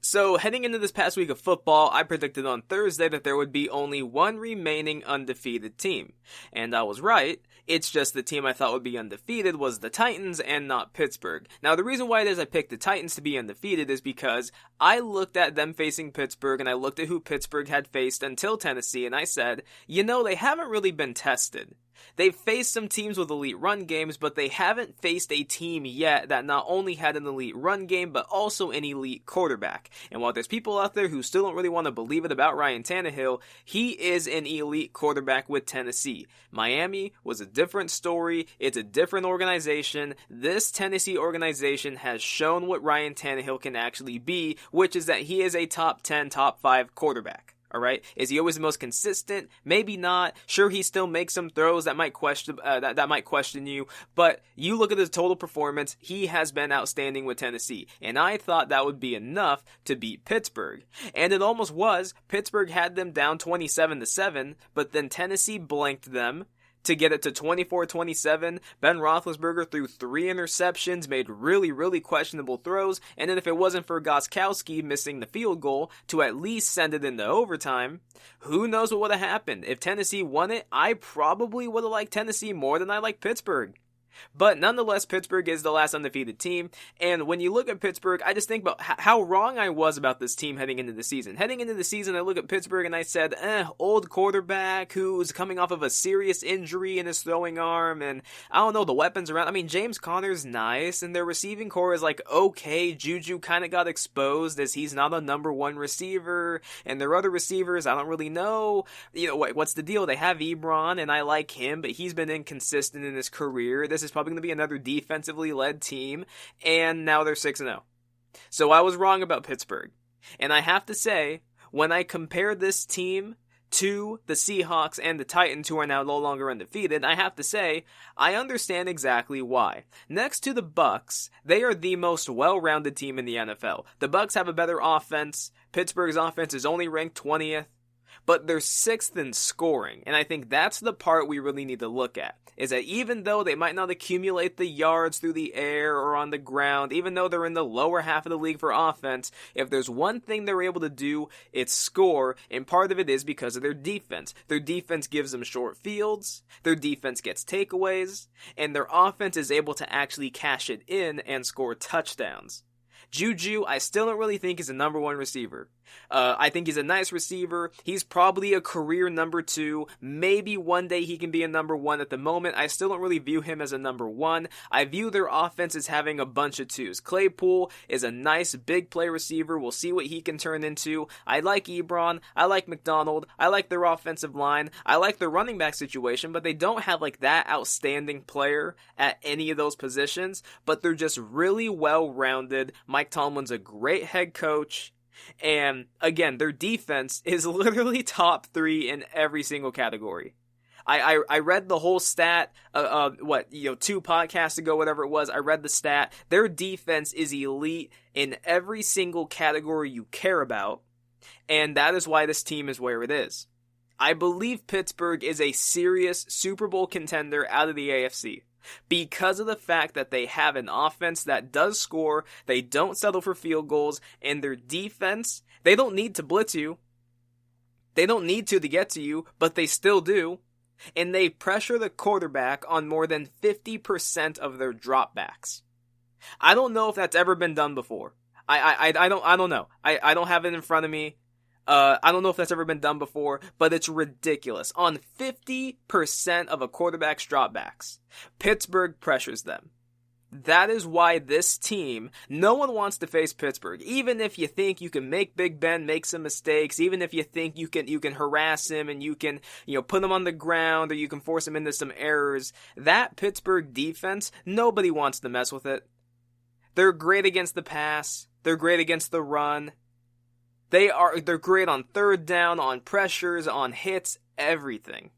So, heading into this past week of football, I predicted on Thursday that there would be only one remaining undefeated team. And I was right. It's just the team I thought would be undefeated was the Titans and not Pittsburgh. Now, the reason why it is I picked the Titans to be undefeated is because I looked at them facing Pittsburgh and I looked at who Pittsburgh had faced until Tennessee and I said, they haven't really been tested. They've faced some teams with elite run games, but they haven't faced a team yet that not only had an elite run game, but also an elite quarterback. And while there's people out there who still don't really want to believe it about Ryan Tannehill, he is an elite quarterback with Tennessee. Miami was a different story. It's a different organization. This Tennessee organization has shown what Ryan Tannehill can actually be, which is that he is a top 10, top 5 quarterback. All right. Is he always the most consistent? Maybe not. Sure, he still makes some throws that might question you. But you look at his total performance, he has been outstanding with Tennessee. And I thought that would be enough to beat Pittsburgh. And it almost was. Pittsburgh had them down 27-7, but then Tennessee blanked them to get it to 24-27. Ben Roethlisberger threw 3 interceptions, made really, really questionable throws, and then if it wasn't for Gostkowski missing the field goal to at least send it into overtime, who knows what would have happened. If Tennessee won it, I probably would have liked Tennessee more than I like Pittsburgh. But nonetheless, Pittsburgh is the last undefeated team, and when you look at Pittsburgh, I just think about how wrong I was about this team heading into the season. Heading into the season, I look at Pittsburgh and I said, old quarterback who's coming off of a serious injury in his throwing arm, and I don't know, the weapons around. I mean, James Conner's nice, and their receiving core is like, okay, Juju kind of got exposed as he's not a number 1 receiver, and their other receivers, I don't really know. What's the deal? They have Ebron, and I like him, but he's been inconsistent in his career. This is probably going to be another defensively led team, and now they're 6-0. So I was wrong about Pittsburgh. And I have to say, when I compare this team to the Seahawks and the Titans, who are now no longer undefeated, I have to say, I understand exactly why. Next to the Bucs, they are the most well-rounded team in the NFL. The Bucs have a better offense. Pittsburgh's offense is only ranked 20th. But they're 6th in scoring, and I think that's the part we really need to look at, is that even though they might not accumulate the yards through the air or on the ground, even though they're in the lower half of the league for offense, if there's one thing they're able to do, it's score, and part of it is because of their defense. Their defense gives them short fields, their defense gets takeaways, and their offense is able to actually cash it in and score touchdowns. Juju, I still don't really think is a number one receiver. I think he's a nice receiver. He's probably a career number 2. Maybe one day he can be a number 1. At the moment, I still don't really view him as a number 1. I view their offense as having a bunch of 2s. Claypool is a nice big play receiver. We'll see what he can turn into. I like Ebron. I like McDonald. I like their offensive line. I like their running back situation, but they don't have like that outstanding player at any of those positions, but they're just really well-rounded. Mike Tomlin's a great head coach. And again, their defense is literally top 3 in every single category. I read the whole stat, 2 podcasts ago, whatever it was, I read the stat. Their defense is elite in every single category you care about, and that is why this team is where it is. I believe Pittsburgh is a serious Super Bowl contender out of the AFC. Because of the fact that they have an offense that does score, they don't settle for field goals, and their defense, they don't need to blitz you. They don't need to get to you, but they still do. And they pressure the quarterback on more than 50% of their dropbacks. I don't know if that's ever been done before. I don't know. I don't have it in front of me. I don't know if that's ever been done before, but it's ridiculous. On 50% of a quarterback's dropbacks, Pittsburgh pressures them. That is why this team, no one wants to face Pittsburgh. Even if you think you can make Big Ben make some mistakes, even if you think you can harass him and you can, put him on the ground or you can force him into some errors, that Pittsburgh defense, nobody wants to mess with it. They're great against the pass. They're great against the run. They're great on third down, on pressures, on hits, everything.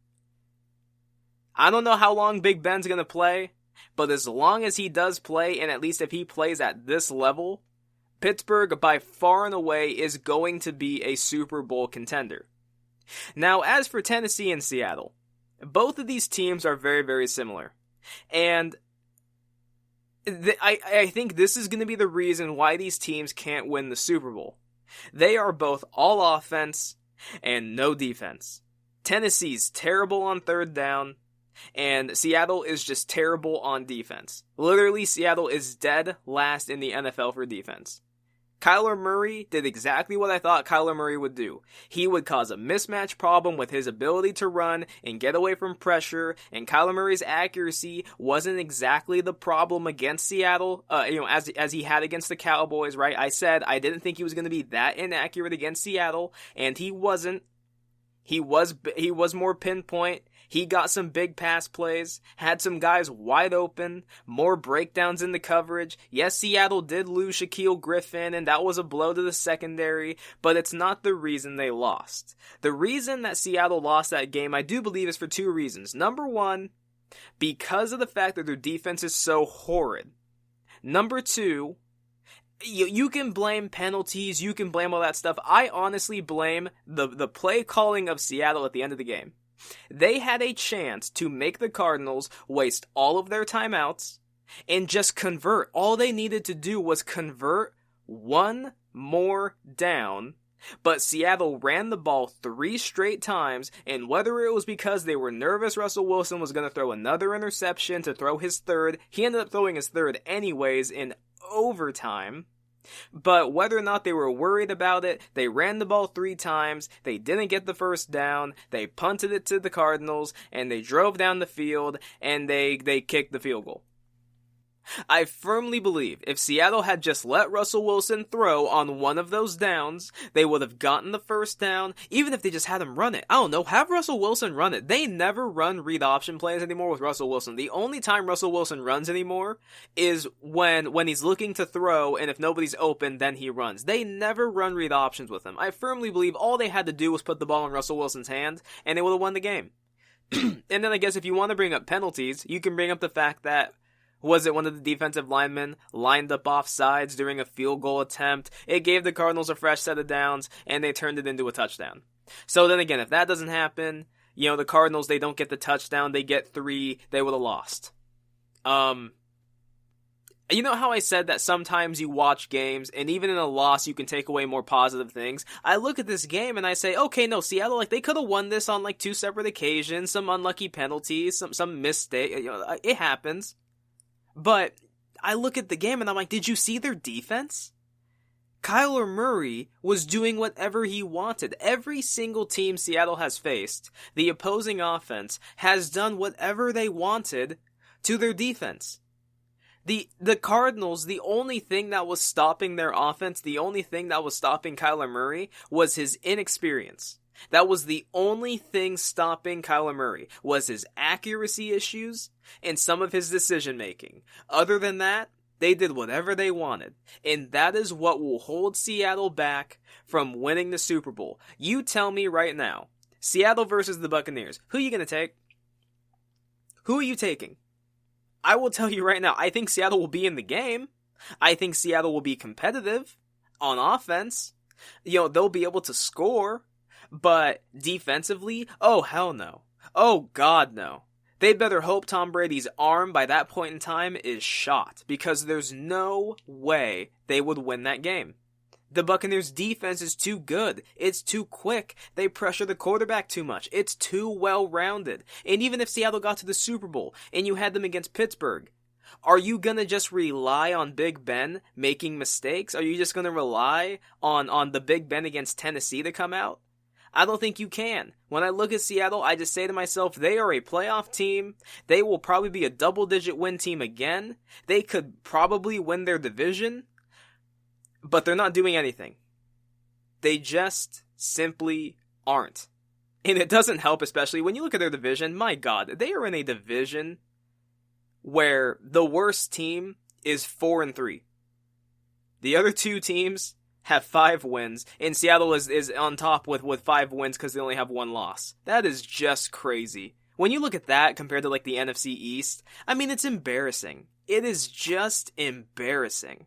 I don't know how long Big Ben's going to play, but as long as he does play, and at least if he plays at this level, Pittsburgh by far and away is going to be a Super Bowl contender. Now, as for Tennessee and Seattle, both of these teams are very, very similar. And I think this is going to be the reason why these teams can't win the Super Bowl. They are both all offense and no defense. Tennessee's terrible on third down, and Seattle is just terrible on defense. Literally, Seattle is dead last in the NFL for defense. Kyler Murray did exactly what I thought Kyler Murray would do. He would cause a mismatch problem with his ability to run and get away from pressure, and Kyler Murray's accuracy wasn't exactly the problem against Seattle, as he had against the Cowboys, right? I said I didn't think he was going to be that inaccurate against Seattle, and he wasn't. He was more pinpoint. He got some big pass plays, had some guys wide open, more breakdowns in the coverage. Yes, Seattle did lose Shaquille Griffin, and that was a blow to the secondary, but it's not the reason they lost. The reason that Seattle lost that game, I do believe, is for 2 reasons. Number 1, because of the fact that their defense is so horrid. Number 2, you can blame penalties, you can blame all that stuff. I honestly blame the play calling of Seattle at the end of the game. They had a chance to make the Cardinals waste all of their timeouts and just convert. All they needed to do was convert one more down, but Seattle ran the ball 3 straight times, and whether it was because they were nervous Russell Wilson was going to throw another interception to throw his third, he ended up throwing his third anyways in overtime. But whether or not they were worried about it, they ran the ball 3 times, they didn't get the first down, they punted it to the Cardinals, and they drove down the field, and they kicked the field goal. I firmly believe if Seattle had just let Russell Wilson throw on one of those downs, they would have gotten the first down, even if they just had him run it. I don't know, have Russell Wilson run it. They never run read option plays anymore with Russell Wilson. The only time Russell Wilson runs anymore is when he's looking to throw, and if nobody's open, then he runs. They never run read options with him. I firmly believe all they had to do was put the ball in Russell Wilson's hand, and they would have won the game. And then I guess if you want to bring up penalties, you can bring up the fact that was it one of the defensive linemen lined up off sides during a field goal attempt? It gave the Cardinals a fresh set of downs, and they turned it into a touchdown. So then again, if that doesn't happen, the Cardinals, they don't get the touchdown, they get 3, they would have lost. You know how I said that sometimes you watch games, and even in a loss, you can take away more positive things? I look at this game, and I say, okay, no, Seattle, they could have won this on, 2 separate occasions, some unlucky penalties, some mistake, it happens. But I look at the game and I'm like, did you see their defense? Kyler Murray was doing whatever he wanted. Every single team Seattle has faced, the opposing offense has done whatever they wanted to their defense. The Cardinals, the only thing that was stopping their offense, the only thing that was stopping Kyler Murray was his inexperience. That was the only thing stopping Kyler Murray, was his accuracy issues and some of his decision making. Other than that, they did whatever they wanted. And that is what will hold Seattle back from winning the Super Bowl. You tell me right now, Seattle versus the Buccaneers, who are you going to take? Who are you taking? I will tell you right now, I think Seattle will be in the game. I think Seattle will be competitive on offense. They'll be able to score. But defensively, oh hell no. Oh god no. They better hope Tom Brady's arm by that point in time is shot, because there's no way they would win that game. The Buccaneers' defense is too good. It's too quick. They pressure the quarterback too much. It's too well-rounded. And even if Seattle got to the Super Bowl and you had them against Pittsburgh, are you going to just rely on Big Ben making mistakes? Are you just going to rely on the Big Ben against Tennessee to come out? I don't think you can. When I look at Seattle, I just say to myself, they are a playoff team. They will probably be a double-digit win team again. They could probably win their division, but they're not doing anything. They just simply aren't. And it doesn't help, especially when you look at their division. My God, they are in a division where the worst team is 4-3. The other 2 teams have 5 wins, and Seattle is on top with 5 wins because they only have 1 loss. That is just crazy. When you look at that compared to the NFC East, I mean, it's embarrassing. It is just embarrassing.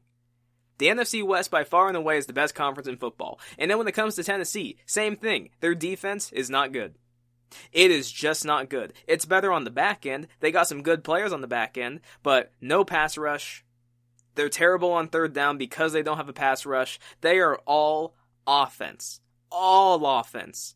The NFC West by far and away is the best conference in football. And then when it comes to Tennessee, same thing. Their defense is not good. It is just not good. It's better on the back end. They got some good players on the back end, but no pass rush. They're terrible on third down because they don't have a pass rush. They are all offense. All offense.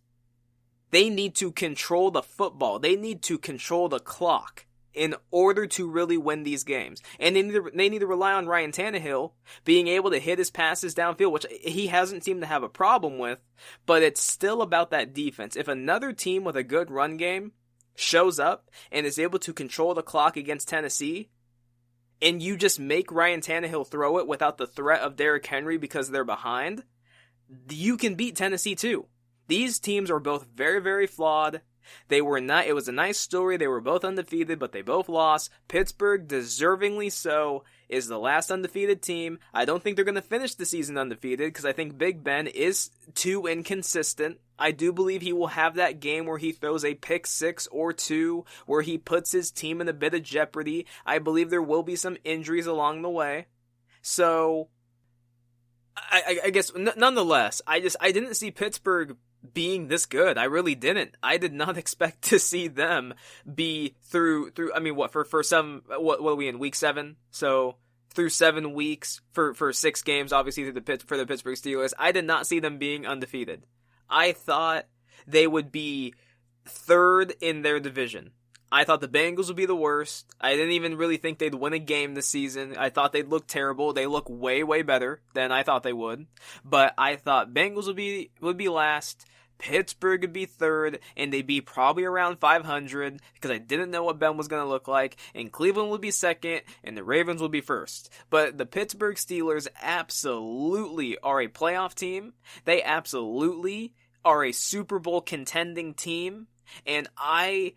They need to control the football. They need to control the clock in order to really win these games. And they need to rely on Ryan Tannehill being able to hit his passes downfield, which he hasn't seemed to have a problem with, but it's still about that defense. If another team with a good run game shows up and is able to control the clock against Tennessee, and you just make Ryan Tannehill throw it without the threat of Derrick Henry because they're behind, you can beat Tennessee too. These teams are both very, very flawed. It was a nice story. They were both undefeated, but they both lost. Pittsburgh, deservingly so, is the last undefeated team. I don't think they're going to finish the season undefeated because I think Big Ben is too inconsistent. I do believe he will have that game where he throws a pick 6 or 2, where he puts his team in a bit of jeopardy. I believe there will be some injuries along the way. So, I guess, nonetheless, I didn't see Pittsburgh being this good. I really didn't. I did not expect to see them be through, I mean, what are we in, week 7? So, through 7 weeks, for 6 games, obviously, for the Pittsburgh Steelers, I did not see them being undefeated. I thought they would be 3rd in their division. I thought the Bengals would be the worst. I didn't even really think they'd win a game this season. I thought they'd look terrible. They look way, way better than I thought they would. But I thought Bengals would be last. Pittsburgh would be third, and they'd be probably around 500 because I didn't know what Ben was going to look like, and Cleveland would be second, and the Ravens would be first. But the Pittsburgh Steelers absolutely are a playoff team. They absolutely are a Super Bowl contending team, and I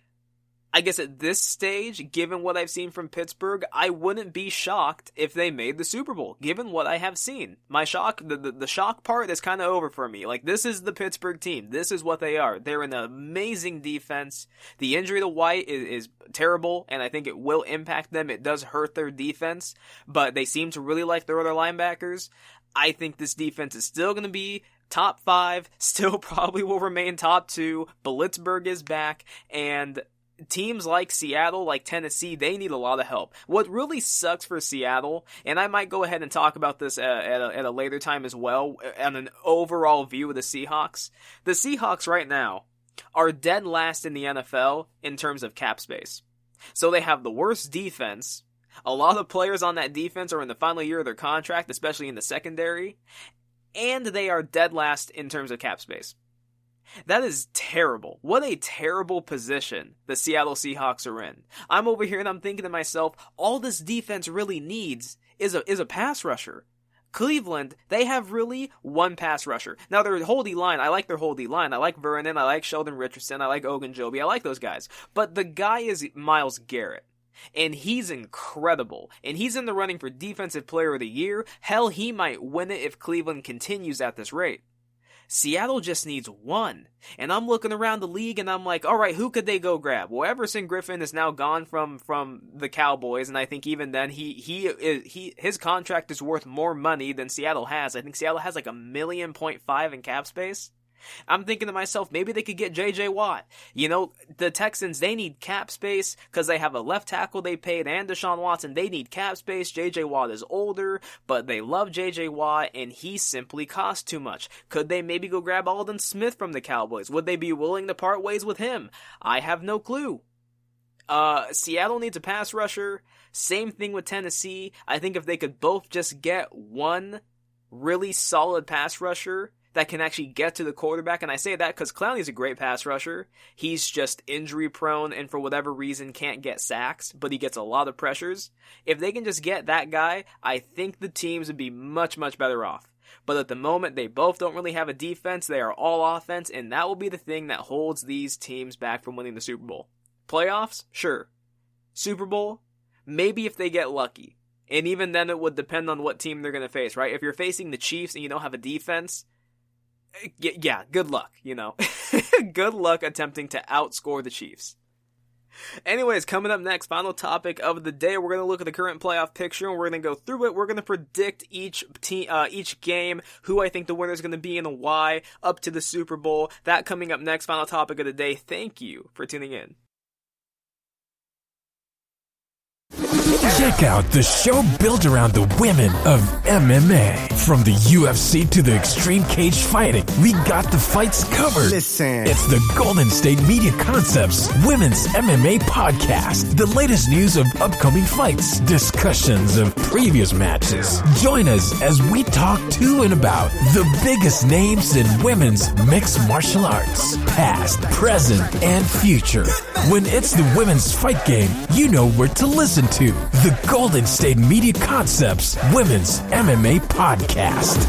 guess at this stage, given what I've seen from Pittsburgh, I wouldn't be shocked if they made the Super Bowl, given what I have seen. My shock, the shock part is kind of over for me. Like, this is the Pittsburgh team. This is what they are. They're an amazing defense. The injury to White is terrible, and I think it will impact them. It does hurt their defense, but they seem to really like their other linebackers. I think this defense is still going to be top 5, still probably will remain top 2. Blitzburg is back, and teams like Seattle, like Tennessee, they need a lot of help. What really sucks for Seattle, and I might go ahead and talk about this at a later time as well, on an overall view of the Seahawks right now are dead last in the NFL in terms of cap space. So they have the worst defense. A lot of players on that defense are in the final year of their contract, especially in the secondary, and they are dead last in terms of cap space. That is terrible. What a terrible position the Seattle Seahawks are in. I'm over here and I'm thinking to myself, all this defense really needs is a pass rusher. Cleveland, they have really one pass rusher. Now, their whole D-line, I like their whole D-line. I like Vernon, I like Sheldon Richardson, I like Ogunjobi, I like those guys. But the guy is Myles Garrett. And he's incredible. And he's in the running for Defensive Player of the Year. Hell, he might win it if Cleveland continues at this rate. Seattle just needs one. And I'm looking around the league and I'm like, all right, who could they go grab? Well, Everson Griffin is now gone from the Cowboys, and I think even then his contract is worth more money than Seattle has. I think Seattle has like $1.5 million in cap space. I'm thinking to myself, maybe they could get J.J. Watt. You know, the Texans, they need cap space because they have a left tackle they paid and Deshaun Watson. They need cap space. J.J. Watt is older, but they love J.J. Watt, and he simply costs too much. Could they maybe go grab Aldon Smith from the Cowboys? Would they be willing to part ways with him? I have no clue. Seattle needs a pass rusher. Same thing with Tennessee. I think if they could both just get one really solid pass rusher that can actually get to the quarterback, and I say that because Clowney's a great pass rusher. He's just injury prone and for whatever reason can't get sacks, but he gets a lot of pressures. If they can just get that guy, I think the teams would be much, much better off. But at the moment, they both don't really have a defense. They are all offense, and that will be the thing that holds these teams back from winning the Super Bowl. Playoffs? Sure. Super Bowl? Maybe if they get lucky. And even then, it would depend on what team they're going to face, right? If you're facing the Chiefs and you don't have a defense, yeah, good luck, you know. Good luck attempting to outscore the Chiefs. Anyways, coming up next, final topic of the day, we're going to look at the current playoff picture, and we're going to go through it. We're going to predict each game, who I think the winner is going to be and why, up to the Super Bowl. That coming up next, final topic of the day. Thank you for tuning in. Check out the show built around the women of MMA. From the UFC to the extreme cage fighting, we got the fights covered. Listen. It's the Golden State Media Concepts Women's MMA Podcast. The latest news of upcoming fights, discussions of previous matches. Join us as we talk to and about the biggest names in women's mixed martial arts, past, present, and future. When it's the women's fight game, you know where to listen to. The Golden State Media Concepts Women's MMA Podcast.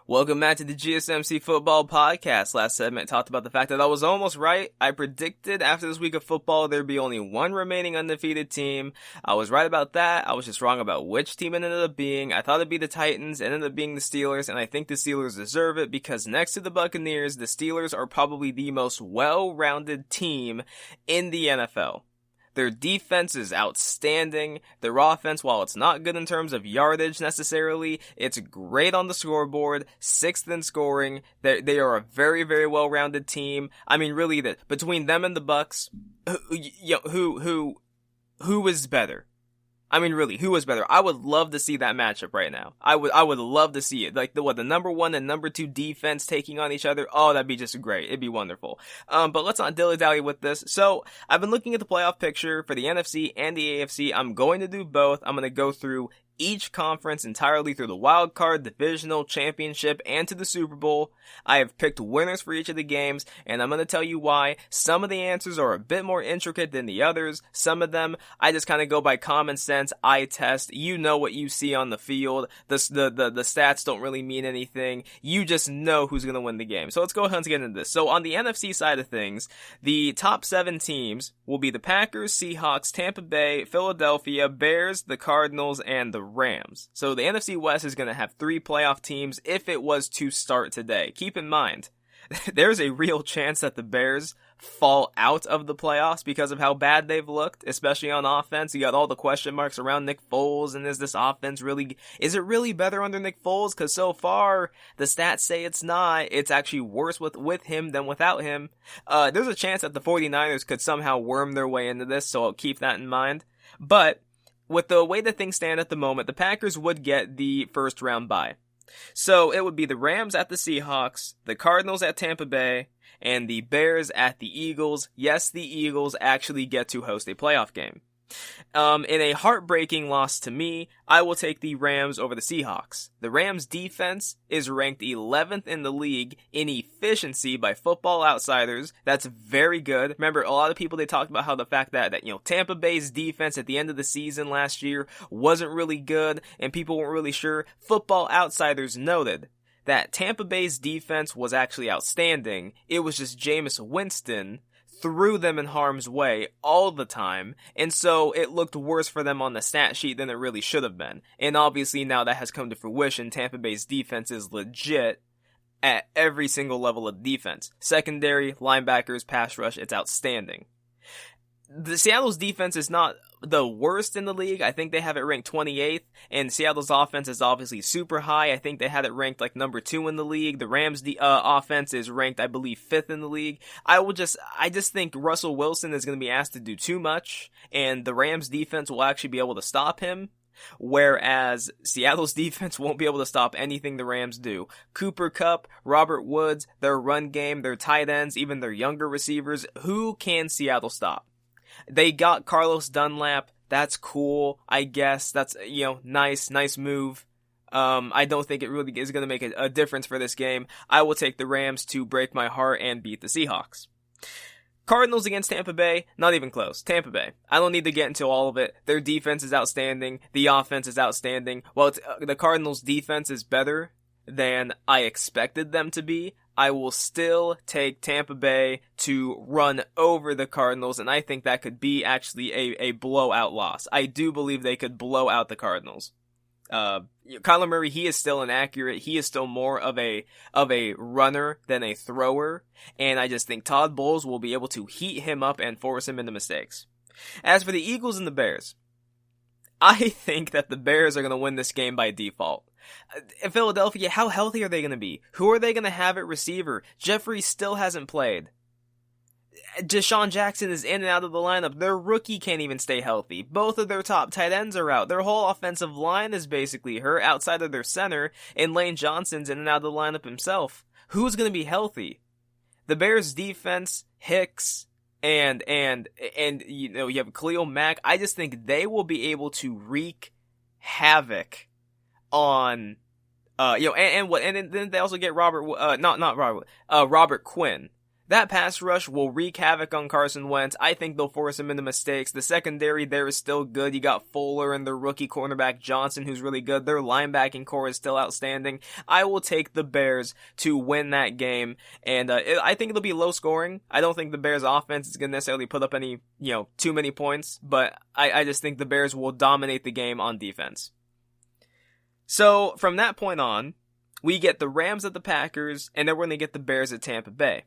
Welcome back to the GSMC Football Podcast. Last segment talked about the fact that I was almost right. I predicted after this week of football there'd be only one remaining undefeated team. I was right about that. I was just wrong about which team it ended up being. I thought it'd be the Titans. It ended up being the Steelers, and I think the Steelers deserve it because next to the Buccaneers, the Steelers are probably the most well-rounded team in the NFL. Their defense is outstanding. Their offense, while it's not good in terms of yardage necessarily, it's great on the scoreboard, 6th in scoring. They are a very, very well-rounded team. I mean, really, between them and the Bucks, who is better? I mean, really, who is better? I would love to see that matchup right now. I would love to see it. Like, the number 1 and number 2 defense taking on each other. Oh, that'd be just great. It'd be wonderful. But let's not dilly-dally with this. So, I've been looking at the playoff picture for the NFC and the AFC. I'm going to do both. I'm going to go through each conference entirely through the wild card, divisional, championship, and to the Super Bowl. I have picked winners for each of the games, and I'm going to tell you why. Some of the answers are a bit more intricate than the others. Some of them, I just kind of go by common sense, eye test. You know what you see on the field. The stats don't really mean anything. You just know who's going to win the game. So let's go ahead and get into this. So on the NFC side of things, the top 7 teams will be the Packers, Seahawks, Tampa Bay, Philadelphia, Bears, the Cardinals, and the Rams. So the NFC West is going to have 3 playoff teams if it was to start today. Keep in mind, there's a real chance that the Bears fall out of the playoffs because of how bad they've looked, especially on offense. You got all the question marks around Nick Foles, and is this offense is it really better under Nick Foles? Because so far, the stats say it's not. It's actually worse with him than without him. There's a chance that the 49ers could somehow worm their way into this, so I'll keep that in mind. But with the way that things stand at the moment, the Packers would get the first round bye. So it would be the Rams at the Seahawks, the Cardinals at Tampa Bay, and the Bears at the Eagles. Yes, the Eagles actually get to host a playoff game. In a heartbreaking loss to me, I will take the Rams over the Seahawks. The Rams defense is ranked 11th in the league in efficiency by Football Outsiders. That's very good. Remember, a lot of people, they talked about how the fact that Tampa Bay's defense at the end of the season last year wasn't really good and people weren't really sure. Football Outsiders noted that Tampa Bay's defense was actually outstanding. It was just Jameis Winston threw them in harm's way all the time, and so it looked worse for them on the stat sheet than it really should have been. And obviously now that has come to fruition. Tampa Bay's defense is legit at every single level of defense. Secondary, linebackers, pass rush, it's outstanding. The Seattle's defense is not the worst in the league. I think they have it ranked 28th, and Seattle's offense is obviously super high. I think they had it ranked like number 2 in the league. The Rams' offense is ranked, I believe, 5th in the league. I just think Russell Wilson is going to be asked to do too much, and the Rams' defense will actually be able to stop him, whereas Seattle's defense won't be able to stop anything the Rams do. Cooper Kupp, Robert Woods, their run game, their tight ends, even their younger receivers, who can Seattle stop? They got Carlos Dunlap. That's cool, I guess. That's, nice move. I don't think it really is going to make a difference for this game. I will take the Rams to break my heart and beat the Seahawks. Cardinals against Tampa Bay, not even close. Tampa Bay. I don't need to get into all of it. Their defense is outstanding. The offense is outstanding. While the Cardinals' defense is better than I expected them to be, I will still take Tampa Bay to run over the Cardinals, and I think that could be actually a blowout loss. I do believe they could blow out the Cardinals. Kyler Murray, he is still inaccurate. He is still more of a runner than a thrower, and I just think Todd Bowles will be able to heat him up and force him into mistakes. As for the Eagles and the Bears, I think that the Bears are going to win this game by default. In Philadelphia, how healthy are they going to be? Who are they going to have at receiver? Jeffrey still hasn't played. Deshaun Jackson is in and out of the lineup. Their rookie can't even stay healthy. Both of their top tight ends are out. Their whole offensive line is basically hurt outside of their center, and Lane Johnson's in and out of the lineup himself. Who's going to be healthy? The Bears' defense, Hicks, and you have Khalil Mack. I just think they will be able to wreak havoc on and then they also get Robert Quinn. That pass rush will wreak havoc on Carson Wentz. I think they'll force him into mistakes. The secondary there is still good. You got Fuller and their rookie cornerback Johnson, who's really good. Their linebacking core is still outstanding. I will take the Bears to win that game, and I think it'll be low scoring. I don't think the Bears offense is going to necessarily put up any, too many points, but I just think the Bears will dominate the game on defense. So, from that point on, we get the Rams at the Packers, and then we're going to get the Bears at Tampa Bay.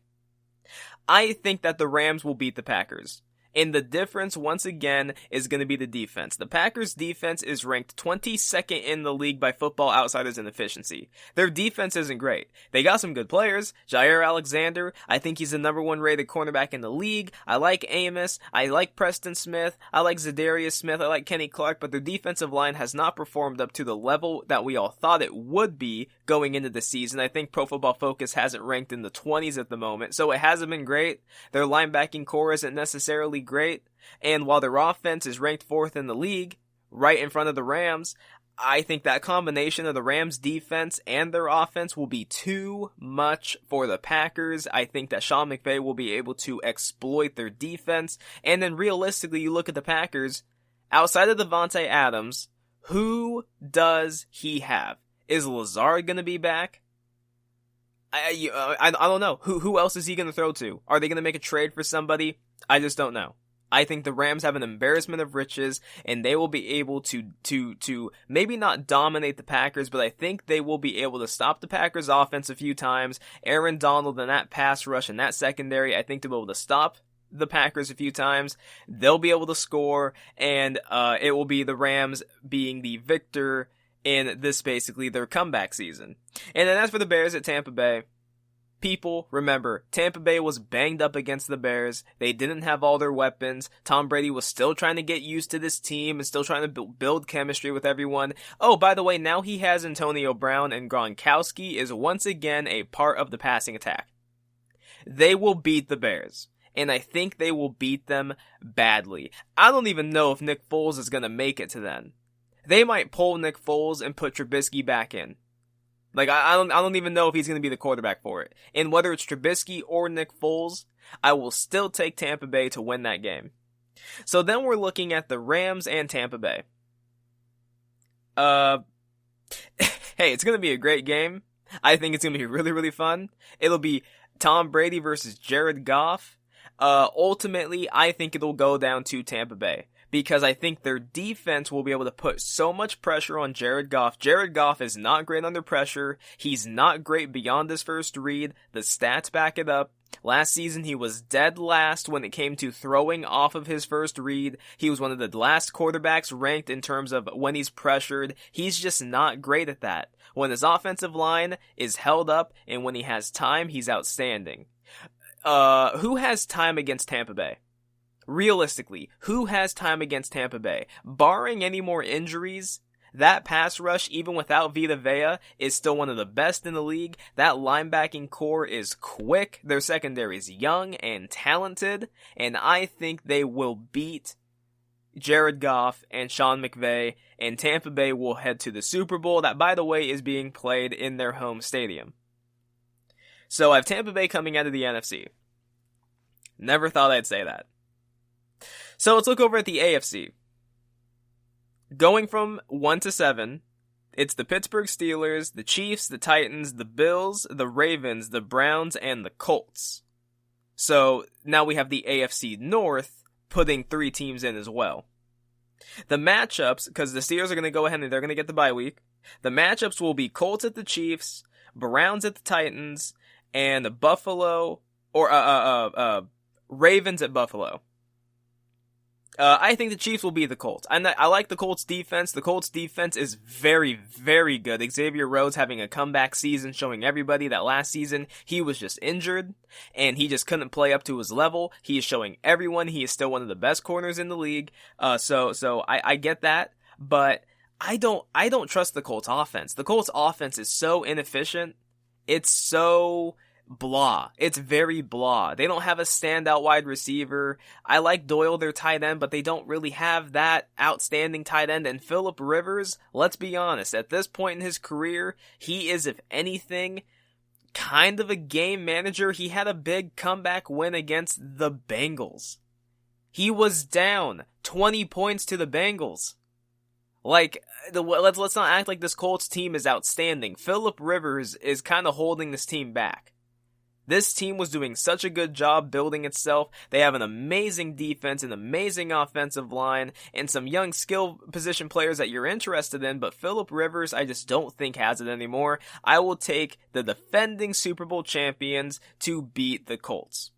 I think that the Rams will beat the Packers. And the difference, once again, is going to be the defense. The Packers' defense is ranked 22nd in the league by Football Outsiders in efficiency. Their defense isn't great. They got some good players. Jair Alexander, I think he's the number 1 rated cornerback in the league. I like Amos. I like Preston Smith. I like Zadarius Smith. I like Kenny Clark. But their defensive line has not performed up to the level that we all thought it would be going into the season. I think Pro Football Focus has it ranked in the 20s at the moment. So it hasn't been great. Their linebacking core isn't necessarily great, and while their offense is ranked 4th in the league, right in front of the Rams, I think that combination of the Rams defense and their offense will be too much for the Packers. I think that Sean McVay will be able to exploit their defense, and then realistically, you look at the Packers, outside of Devontae Adams, who does he have? Is Lazard going to be back? I don't know. Who else is he going to throw to? Are they going to make a trade for somebody? I just don't know. I think the Rams have an embarrassment of riches, and they will be able to maybe not dominate the Packers, but I think they will be able to stop the Packers' offense a few times. Aaron Donald and that pass rush and that secondary, I think they'll be able to stop the Packers a few times. They'll be able to score, and it will be the Rams being the victor in this, basically their comeback season. And then as for the Bears at Tampa Bay, people, remember, Tampa Bay was banged up against the Bears. They didn't have all their weapons. Tom Brady was still trying to get used to this team and still trying to build chemistry with everyone. Oh, by the way, now he has Antonio Brown, and Gronkowski is once again a part of the passing attack. They will beat the Bears, and I think they will beat them badly. I don't even know if Nick Foles is going to make it to then. They might pull Nick Foles and put Trubisky back in. Like, I don't even know if he's going to be the quarterback for it. And whether it's Trubisky or Nick Foles, I will still take Tampa Bay to win that game. So then we're looking at the Rams and Tampa Bay. Hey, it's going to be a great game. I think it's going to be really, really fun. It'll be Tom Brady versus Jared Goff. Ultimately, I think it'll go down to Tampa Bay, because I think their defense will be able to put so much pressure on Jared Goff. Jared Goff is not great under pressure. He's not great beyond his first read. The stats back it up. Last season, he was dead last when it came to throwing off of his first read. He was one of the last quarterbacks ranked in terms of when he's pressured. He's just not great at that. When his offensive line is held up and when he has time, he's outstanding. Who has time against Tampa Bay? Realistically, who has time against Tampa Bay? Barring any more injuries, that pass rush, even without Vita Vea, is still one of the best in the league. That linebacking core is quick. Their secondary is young and talented. And I think they will beat Jared Goff and Sean McVay. And Tampa Bay will head to the Super Bowl. That, by the way, is being played in their home stadium. So I have Tampa Bay coming out of the NFC. Never thought I'd say that. So let's look over at the AFC. Going from 1 to 7, it's the Pittsburgh Steelers, the Chiefs, the Titans, the Bills, the Ravens, the Browns, and the Colts. So now we have the AFC North putting 3 teams in as well. The matchups, because the Steelers are going to go ahead and they're going to get the bye week, the matchups will be Colts at the Chiefs, Browns at the Titans, and Ravens at Buffalo. I think the Chiefs will be the Colts. I like the Colts defense. The Colts defense is very, very good. Xavier Rhodes having a comeback season, showing everybody that last season he was just injured and he just couldn't play up to his level. He is showing everyone he is still one of the best corners in the league. So I get that, but I don't trust the Colts offense. The Colts offense is so inefficient. It's so blah. It's very blah. They don't have a standout wide receiver. I like Doyle, their tight end, but they don't really have that outstanding tight end. And Phillip Rivers, let's be honest, at this point in his career, he is, if anything, kind of a game manager. He had a big comeback win against the Bengals. He was down 20 points to the Bengals. Like, let's not act like this Colts team is outstanding. Phillip Rivers is kind of holding this team back. This team was doing such a good job building itself. They have an amazing defense, an amazing offensive line, and some young skill position players that you're interested in, but Phillip Rivers, I just don't think has it anymore. I will take the defending Super Bowl champions to beat the Colts.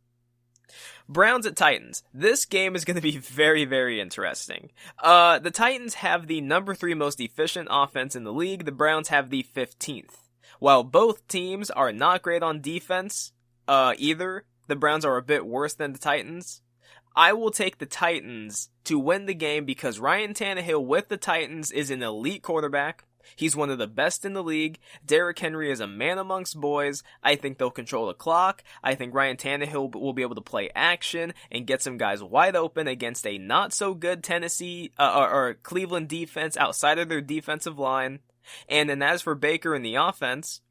Browns at Titans. This game is going to be very, very interesting. The Titans have the number 3 most efficient offense in the league. The Browns have the 15th. While both teams are not great on defense, either, the Browns are a bit worse than the Titans. I will take the Titans to win the game because Ryan Tannehill with the Titans is an elite quarterback. He's one of the best in the league. Derrick Henry is a man amongst boys. I think they'll control the clock. I think Ryan Tannehill will be able to play action and get some guys wide open against a not so good Tennessee or Cleveland defense outside of their defensive line. And then as for Baker and the offense,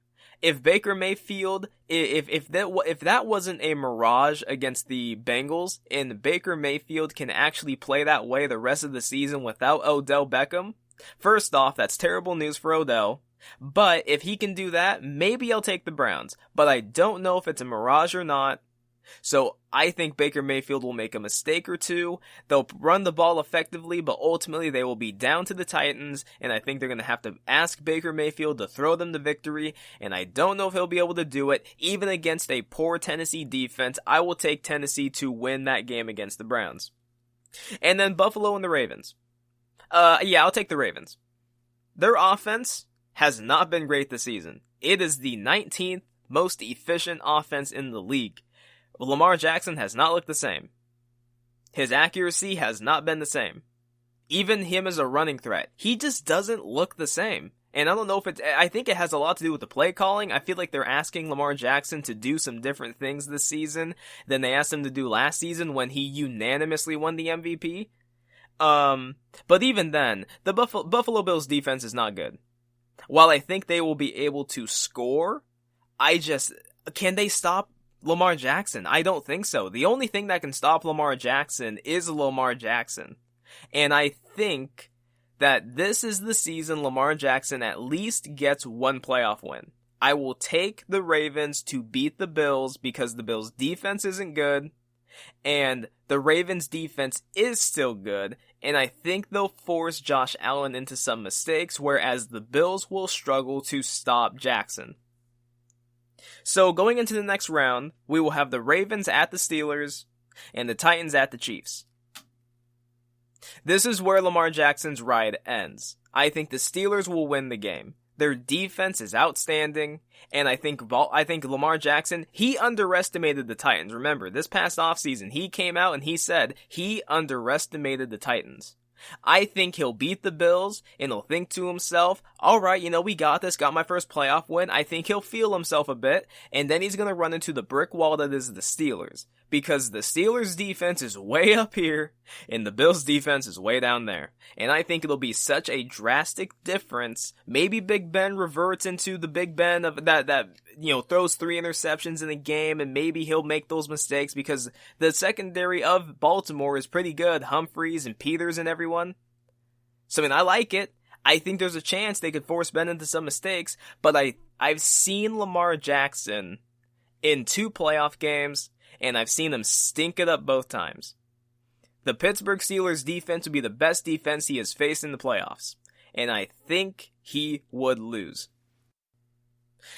if Baker Mayfield, if that wasn't a mirage against the Bengals, and Baker Mayfield can actually play that way the rest of the season without Odell Beckham, first off, that's terrible news for Odell. But if he can do that, maybe I'll take the Browns. But I don't know if it's a mirage or not. So I think Baker Mayfield will make a mistake or two. They'll run the ball effectively, but ultimately they will be down to the Titans, and I think they're going to have to ask Baker Mayfield to throw them to victory, and I don't know if he'll be able to do it, even against a poor Tennessee defense. I will take Tennessee to win that game against the Browns. And then Buffalo and the Ravens. I'll take the Ravens. Their offense has not been great this season. It is the 19th most efficient offense in the league. Lamar Jackson has not looked the same. His accuracy has not been the same. Even him as a running threat, he just doesn't look the same. And I don't know if I think it has a lot to do with the play calling. I feel like they're asking Lamar Jackson to do some different things this season than they asked him to do last season when he unanimously won the MVP. But even then, the Buffalo Bills defense is not good. While I think they will be able to score, can they stop Lamar Jackson? I don't think so. The only thing that can stop Lamar Jackson is Lamar Jackson. And I think that this is the season Lamar Jackson at least gets one playoff win. I will take the Ravens to beat the Bills because the Bills' defense isn't good, and the Ravens' defense is still good, and I think they'll force Josh Allen into some mistakes, whereas the Bills will struggle to stop Jackson. So going into the next round, we will have the Ravens at the Steelers and the Titans at the Chiefs. This is where Lamar Jackson's ride ends. I think the Steelers will win the game. Their defense is outstanding, and I think Lamar Jackson, he underestimated the Titans. Remember, this past offseason, he came out and he said he underestimated the Titans. I think he'll beat the Bills, and he'll think to himself, alright, we got this, got my first playoff win. I think he'll feel himself a bit, and then he's going to run into the brick wall that is the Steelers. Because the Steelers' defense is way up here, and the Bills' defense is way down there. And I think it'll be such a drastic difference. Maybe Big Ben reverts into the Big Ben of that throws 3 interceptions in a game, and maybe he'll make those mistakes because the secondary of Baltimore is pretty good. Humphreys and Peters and everyone. So, I like it. I think there's a chance they could force Ben into some mistakes, but I've seen Lamar Jackson in 2 playoff games, and I've seen him stink it up both times. The Pittsburgh Steelers defense would be the best defense he has faced in the playoffs, and I think he would lose.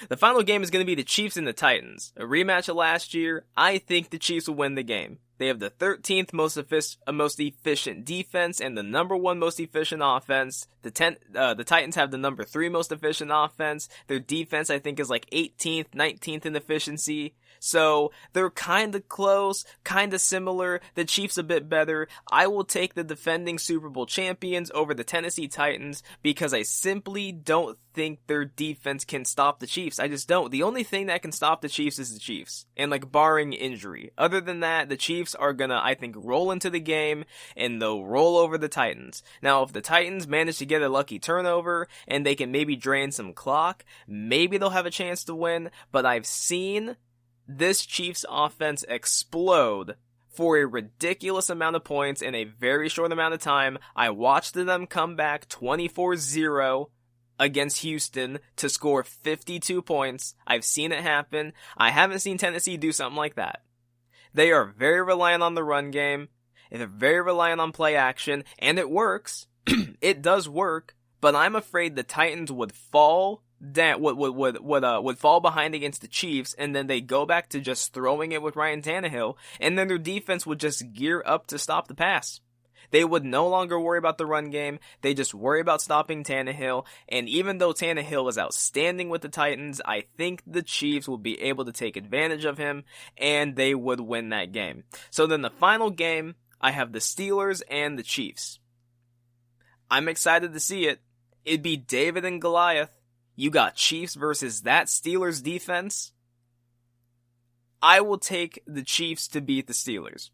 The final game is going to be the Chiefs and the Titans, a rematch of last year. I think the Chiefs will win the game. They have the 13th most efficient defense and the number 1 most efficient offense. The Titans have the number 3 most efficient offense. Their defense, I think, is like 18th, 19th in efficiency. So they're kind of close, kind of similar. The Chiefs a bit better. I will take the defending Super Bowl champions over the Tennessee Titans because I simply don't think their defense can stop the Chiefs. I just don't. The only thing that can stop the Chiefs is the Chiefs. And barring injury. Other than that, the Chiefs are gonna, I think, roll into the game and they'll roll over the Titans. Now, if the Titans manage to get a lucky turnover and they can maybe drain some clock, maybe they'll have a chance to win. But I've seen this Chiefs offense explode for a ridiculous amount of points in a very short amount of time. I watched them come back 24-0 against Houston to score 52 points. I've seen it happen. I haven't seen Tennessee do something like that. They are very reliant on the run game, and they're very reliant on play action, and it works. It does work, but I'm afraid the Titans would fall would fall behind against the Chiefs, and then they go back to just throwing it with Ryan Tannehill, and then their defense would just gear up to stop the pass. They would no longer worry about the run game. They just worry about stopping Tannehill. And even though Tannehill is outstanding with the Titans, I think the Chiefs will be able to take advantage of him, and they would win that game. So then the final game, I have the Steelers and the Chiefs. I'm excited to see it. It'd be David and Goliath. You got Chiefs versus that Steelers defense. I will take the Chiefs to beat the Steelers.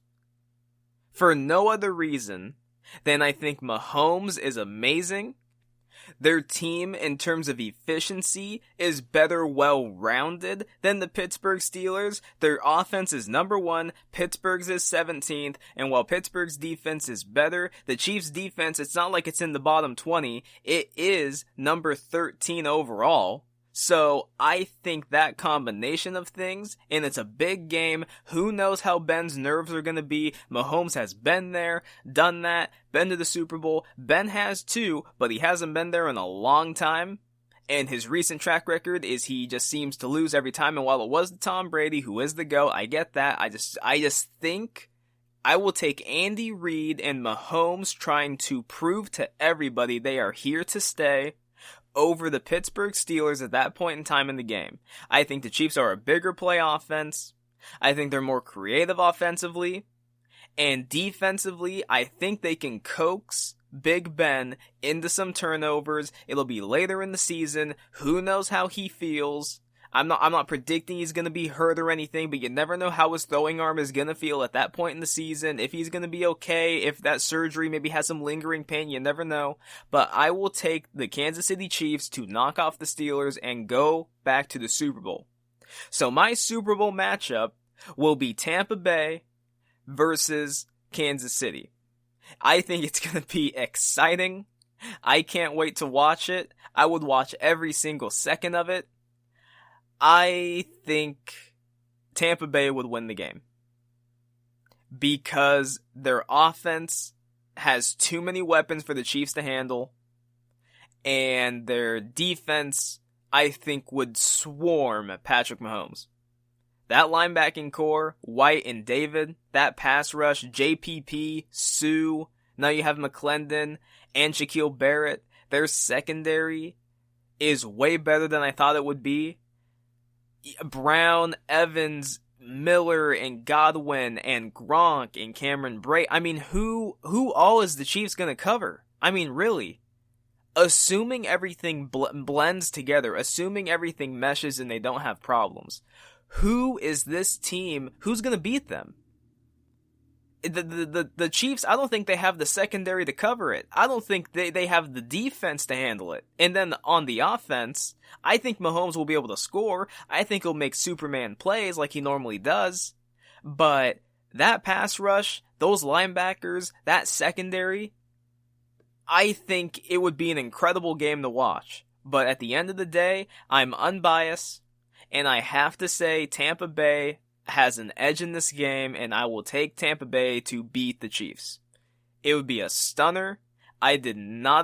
For no other reason than I think Mahomes is amazing. Their team, in terms of efficiency, is better well-rounded than the Pittsburgh Steelers. Their offense is number 1, Pittsburgh's is 17th, and while Pittsburgh's defense is better, the Chiefs' defense, it's not like it's in the bottom 20, it is number 13 overall. So, I think that combination of things, and it's a big game, who knows how Ben's nerves are gonna be. Mahomes has been there, done that, been to the Super Bowl. Ben has too, but he hasn't been there in a long time. And his recent track record is he just seems to lose every time, and while it was Tom Brady, who is the GOAT, I get that, I just think I will take Andy Reid and Mahomes trying to prove to everybody they are here to stay over the Pittsburgh Steelers at that point in time in the game. I think the Chiefs are a bigger play offense. I think they're more creative offensively. And defensively, I think they can coax Big Ben into some turnovers. It'll be later in the season. Who knows how he feels? I'm not predicting he's going to be hurt or anything, but you never know how his throwing arm is going to feel at that point in the season. If he's going to be okay, if that surgery maybe has some lingering pain, you never know. But I will take the Kansas City Chiefs to knock off the Steelers and go back to the Super Bowl. So my Super Bowl matchup will be Tampa Bay versus Kansas City. I think it's going to be exciting. I can't wait to watch it. I would watch every single second of it. I think Tampa Bay would win the game because their offense has too many weapons for the Chiefs to handle, and their defense, I think, would swarm Patrick Mahomes. That linebacking core, White and David, that pass rush, JPP, Sue, now you have McClendon and Shaquille Barrett, their secondary is way better than I thought it would be. Brown, Evans, Miller, and Godwin, and Gronk, and Cameron Brate. I mean, who all is the Chiefs gonna cover? I mean, really. Assuming everything blends together, assuming everything meshes and they don't have problems, who is this team? Who's gonna beat them? The Chiefs, I don't think they have the secondary to cover it. I don't think they have the defense to handle it. And then on the offense, I think Mahomes will be able to score. I think he'll make Superman plays like he normally does. But that pass rush, those linebackers, that secondary, I think it would be an incredible game to watch. But at the end of the day, I'm unbiased, and I have to say Tampa Bay has an edge in this game, and I will take Tampa Bay to beat the Chiefs. It would be a stunner. I did not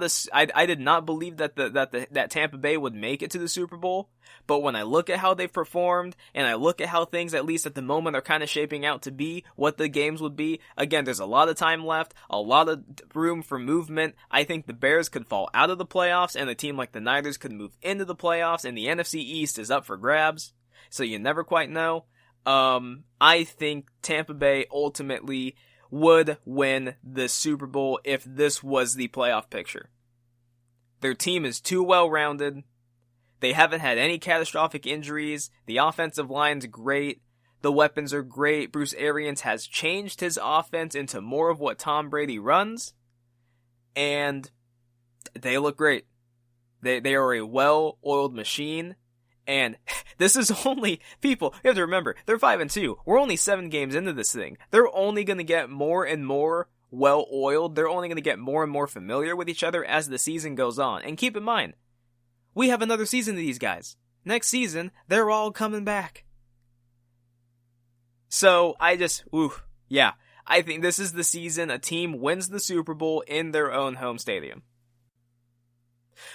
believe that Tampa Bay would make it to the Super Bowl, but when I look at how they've performed, and I look at how things, at least at the moment, are kind of shaping out to be, what the games would be, again, there's a lot of time left, a lot of room for movement. I think the Bears could fall out of the playoffs, and a team like the Niners could move into the playoffs, and the NFC East is up for grabs, so you never quite know. I think Tampa Bay ultimately would win the Super Bowl if this was the playoff picture. Their team is too well-rounded. They haven't had any catastrophic injuries. The offensive line's great. The weapons are great. Bruce Arians has changed his offense into more of what Tom Brady runs. And they look great. They are a well-oiled machine. And this is only, people, you have to remember, they're 5-2. We're only 7 games into this thing. They're only going to get more and more well-oiled. They're only going to get more and more familiar with each other as the season goes on. And keep in mind, we have another season to these guys. Next season, they're all coming back. So, I think this is the season a team wins the Super Bowl in their own home stadium.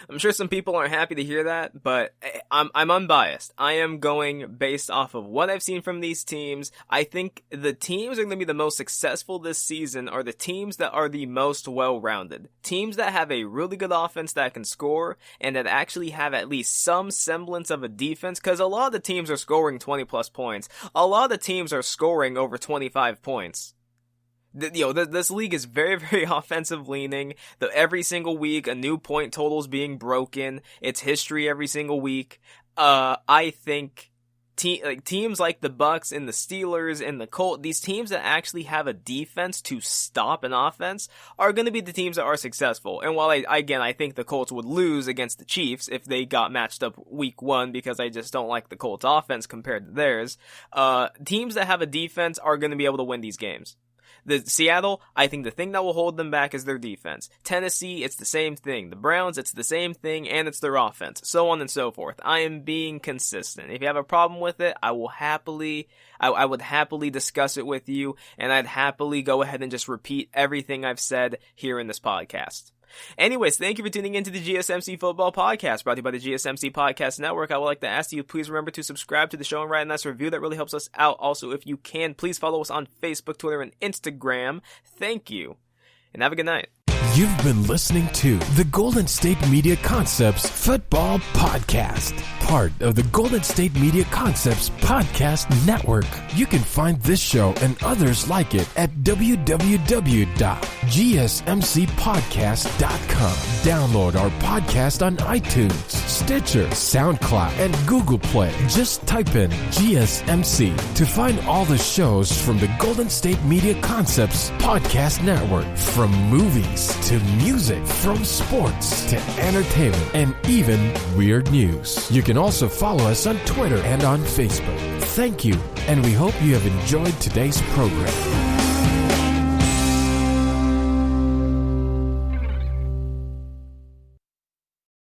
I'm sure some people aren't happy to hear that, but I'm unbiased. I am going based off of what I've seen from these teams. I think the teams are going to be the most successful this season are the teams that are the most well-rounded. Teams that have a really good offense that can score and that actually have at least some semblance of a defense, because a lot of the teams are scoring 20 plus points. A lot of the teams are scoring over 25 points. This league is very, very offensive leaning. Every single week, a new point total is being broken. It's history every single week. I think teams like the Bucks and the Steelers and the Colts, these teams that actually have a defense to stop an offense, are going to be the teams that are successful. And while I think the Colts would lose against the Chiefs if they got matched up week 1, because I just don't like the Colts offense compared to theirs, teams that have a defense are going to be able to win these games. The Seattle, I think the thing that will hold them back is their defense. Tennessee, it's the same thing. The Browns, it's the same thing, and it's their offense. So on and so forth. I am being consistent. If you have a problem with it, I would happily discuss it with you, and I'd happily go ahead and just repeat everything I've said here in this podcast. Anyways, thank you for tuning into the GSMC Football Podcast, brought to you by the GSMC Podcast Network. I would like to ask you, please remember to subscribe to the show and write a nice review. That really helps us out. Also, if you can, please follow us on Facebook, Twitter, and Instagram. Thank you, and have a good night. You've been listening to the Golden State Media Concepts Football Podcast, part of the Golden State Media Concepts Podcast Network. You can find this show and others like it at www.gsmcpodcast.com. Download our podcast on iTunes, Stitcher, SoundCloud, and Google Play. Just type in GSMC to find all the shows from the Golden State Media Concepts Podcast Network, from movies to music, from sports to entertainment, and even weird news. You can also follow us on Twitter and on Facebook. Thank you, and we hope you have enjoyed today's program.